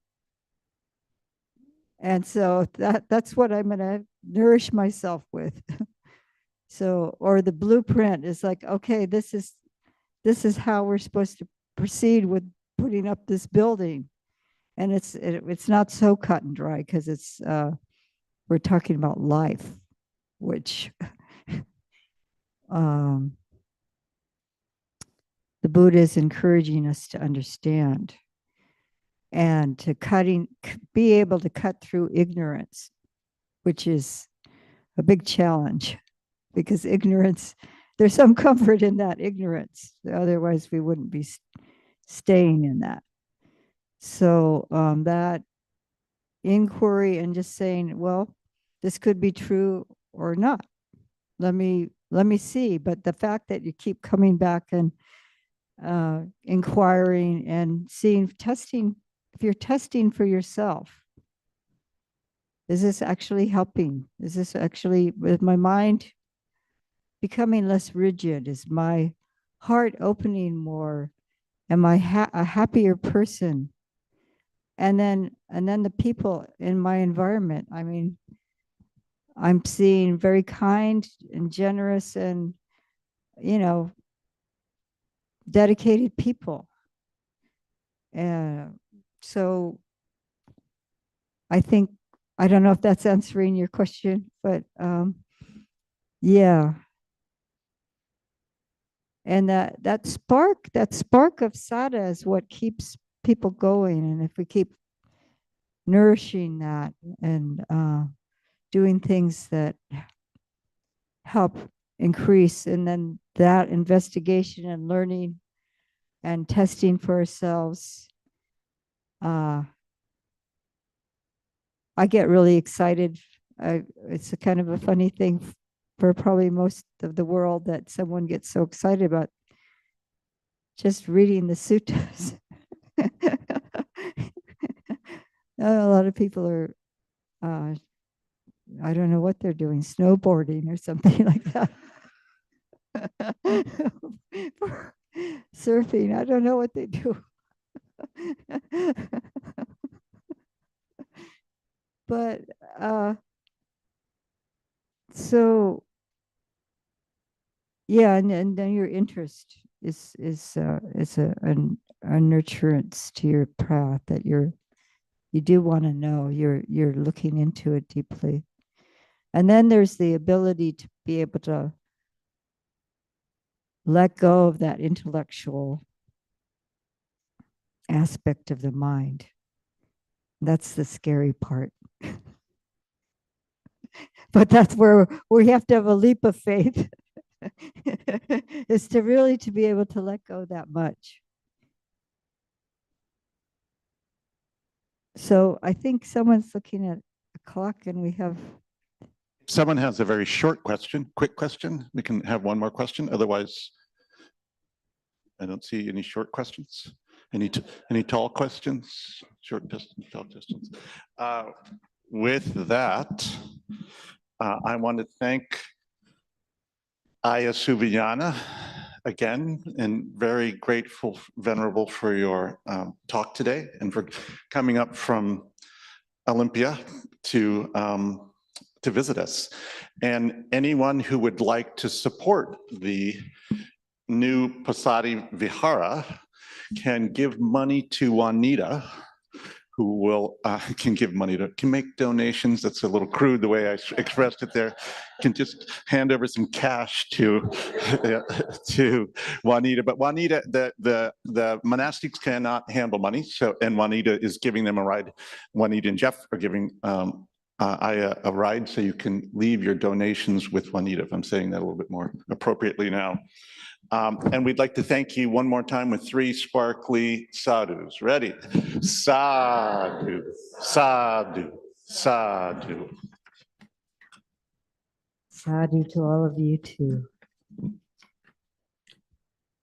And so that's what I'm going to nourish myself with. So, or the blueprint is like, okay, this is how we're supposed to proceed with putting up this building. And it's not so cut and dry, because we're talking about life, which the Buddha is encouraging us to understand, and to be able to cut through ignorance, which is a big challenge, because ignorance, there's some comfort in that ignorance. Otherwise, we wouldn't be staying in that. So that inquiry, and just saying, well, this could be true or not. Let me see. But the fact that you keep coming back and inquiring and seeing, testing, if you're testing for yourself, is this actually helping? Is this actually, with my mind becoming less rigid? Is my heart opening more? Am I a happier person? And then the people in my environment, I mean, I'm seeing very kind and generous and, dedicated people. And so I think, I don't know if that's answering your question, but yeah. And that spark of sada is what keeps people going. And if we keep nourishing that and doing things that help increase, and then that investigation and learning and testing for ourselves, I get really excited. It's a kind of a funny thing for probably most of the world, that someone gets so excited about just reading the suttas. A lot of people are, I don't know what they're doing, snowboarding or something like that. Surfing, I don't know what they do. But so yeah, and then your interest is a nurturance to your path, that you do want to know, you're looking into it deeply. And then there's the ability to be able to let go of that intellectual aspect of the mind. That's the scary part. But that's where we have to have a leap of faith, is to really to be able to let go that much. So I think someone's looking at a clock, and we have. Someone has a very short question, quick question. We can have one more question. Otherwise, I don't see any short questions. Any tall questions? Short distance, tall distance. With that, I want to thank Ayya Suvijjānā again, and very grateful, Venerable, for your talk today, and for coming up from Olympia to visit us. And anyone who would like to support the new Pasadi Vihara can give money to Juanita, who will can make donations. That's a little crude the way I expressed it there. Can just hand over some cash to Juanita. But Juanita, the monastics cannot handle money, so, and Juanita is giving them a ride. Juanita and Jeff are giving Ayya a ride, so you can leave your donations with Juanita, if I'm saying that a little bit more appropriately now. And we'd like to thank you one more time with 3 sparkly sadhus. Ready? Sadhu, sadhu, sadhu. Sadhu to all of you too.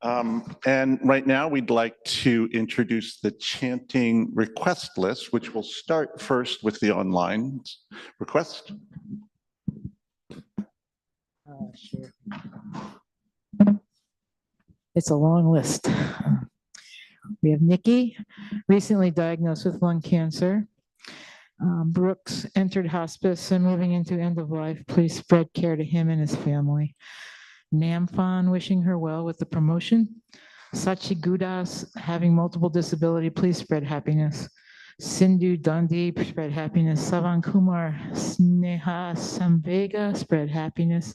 And right now we'd like to introduce the chanting request list, which will start first with the online request. Sure. It's a long list. We have Nikki, recently diagnosed with lung cancer. Brooks entered hospice and moving into end of life. Please spread care to him and his family. Namfon, wishing her well with the promotion. Sachi Gudas, having multiple disability, please spread happiness. Sindhu Dundee, spread happiness. Savan Kumar, Sneha Samvega, spread happiness.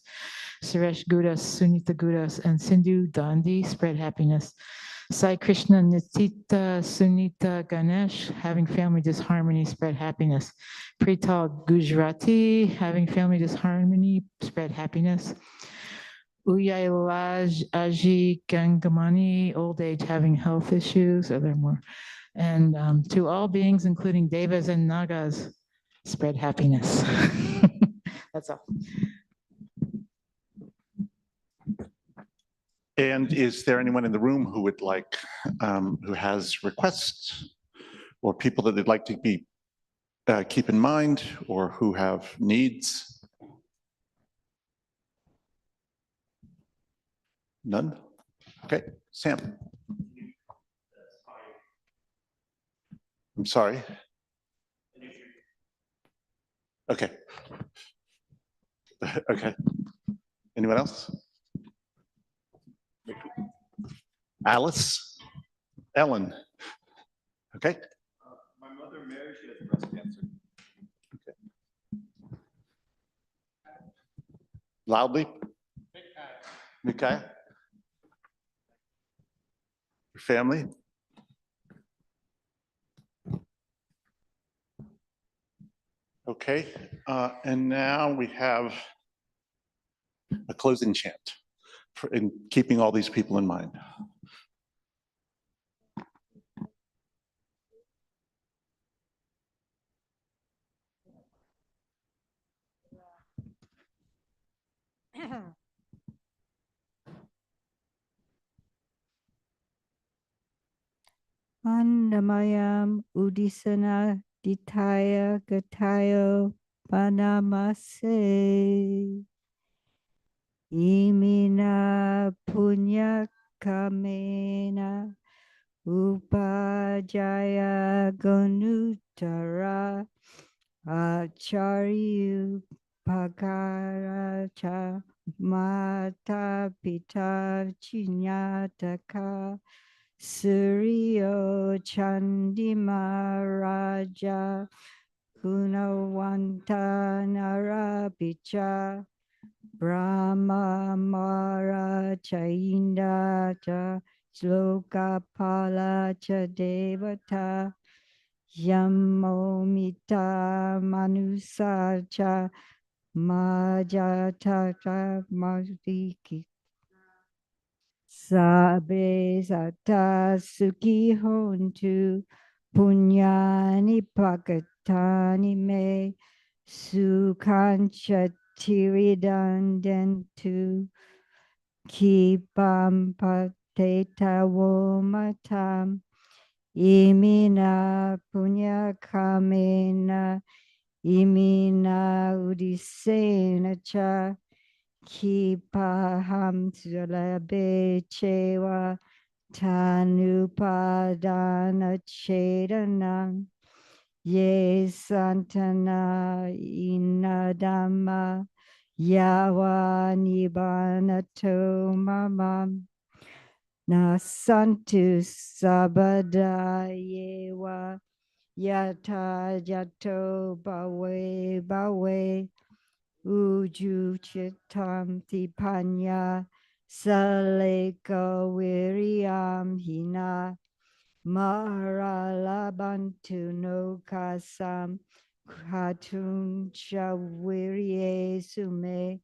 Suresh Gudas, Sunita Gudas, and Sindhu Dundee, spread happiness. Sai Krishna Nitita Sunita Ganesh, having family disharmony, spread happiness. Prital Gujarati, having family disharmony, spread happiness. Uyailaj Aji Gangamani, old age, having health issues. Are there more? And to all beings, including Devas and Nagas, spread happiness. That's all. And is there anyone in the room who would like, who has requests or people that they'd like to be keep in mind or who have needs? None? Okay, Sam. I'm sorry. Okay. Okay. Anyone else? Alice? Ellen? Okay. My mother Mary, she has breast cancer. Okay. Loudly? Mikaya? Your family? Okay, and now we have a closing chant in keeping all these people in mind. Annamayam Udisana Ditaya Gatayo Panamase Imina Punya Kamena Upajaya Gonutara Acharyu Pakaracha Mata Pita Chinyataka Suryo Chandimaraja Gunawanta Narapicha Brahma Mara Chainda Cha Slokapala Cha Devata Yamomita Manusa Cha Majatata Madiki Sabe Sata Suki Hontu Punyani Pakatani Me Sukancha Tiridandentu Kipam Pateta Womatam Imina Punya Kamena Imina Udisena Cha Kipaham Sulabe Chewa Tanupadana Chedanam Ye Santana Inadama Yawa Nibanato Mamam Nasantu Sabada Yewa Yata Jato Bawe Bawe Uju Chitam Tipanya Saleka Wiriam Hina Maralabantu no Kasam Khatun Chawirie Sume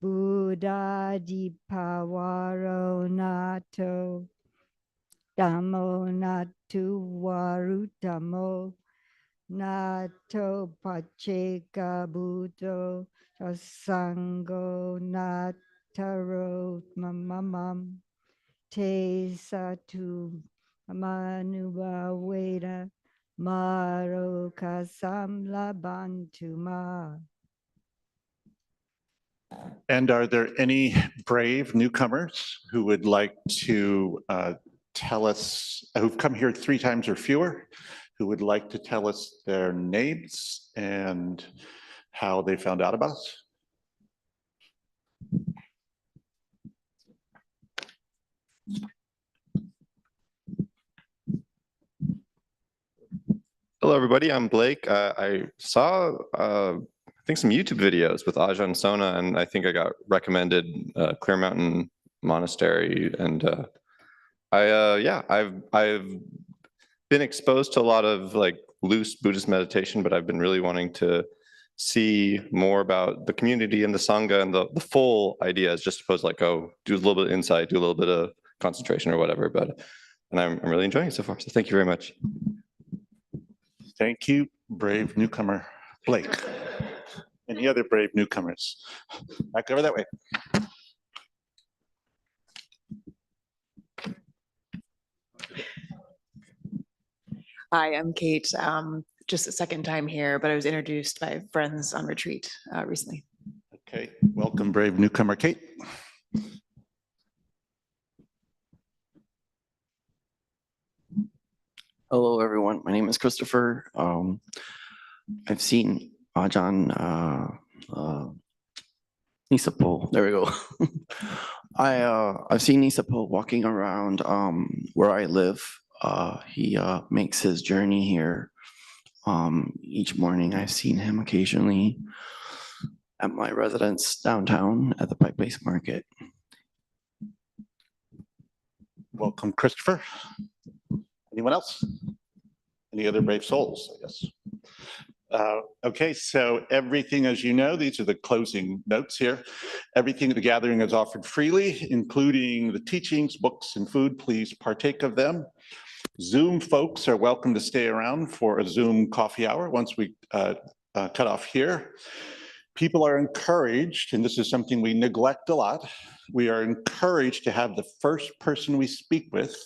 Buddha Dipawaro Nato Damo Natu Warutamo Nato Pacheka Buddho Sango Nataro Mamam Te Satu Manuba Weda Maro Kasam Labantuma. And are there any brave newcomers who would like to tell us, who've come here 3 times or fewer, who would like to tell us their names and how they found out about us? Hello, everybody. I'm Blake. I saw, I think, some YouTube videos with Ajahn Sona, and I think I got recommended Clear Mountain Monastery. And I've been exposed to a lot of like loose Buddhist meditation, but I've been really wanting to see more about the community and the Sangha and the full idea, as just opposed to like, oh, do a little bit of insight, do a little bit of concentration or whatever. And I'm really enjoying it so far. So thank you very much. Thank you, brave newcomer Blake. Any other brave newcomers? Back over that way. Hi, I'm Kate. Just a second time here, but I was introduced by friends on retreat recently. Okay, welcome, brave newcomer Kate. Hello, everyone. My name is Christopher. I've seen Ajahn Nisapo. There we go. I've seen Nisapo walking around where I live. He makes his journey here each morning. I've seen him occasionally at my residence downtown at the Pike Place Market. Welcome, Christopher. Anyone else? Any other brave souls, I guess? Okay, so everything, as you know, these are the closing notes here. Everything at the gathering is offered freely, including the teachings, books, and food. Please partake of them. Zoom folks are welcome to stay around for a Zoom coffee hour once we cut off here. People are encouraged, and this is something we neglect a lot, we are encouraged to have the first person we speak with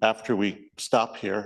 after we stop here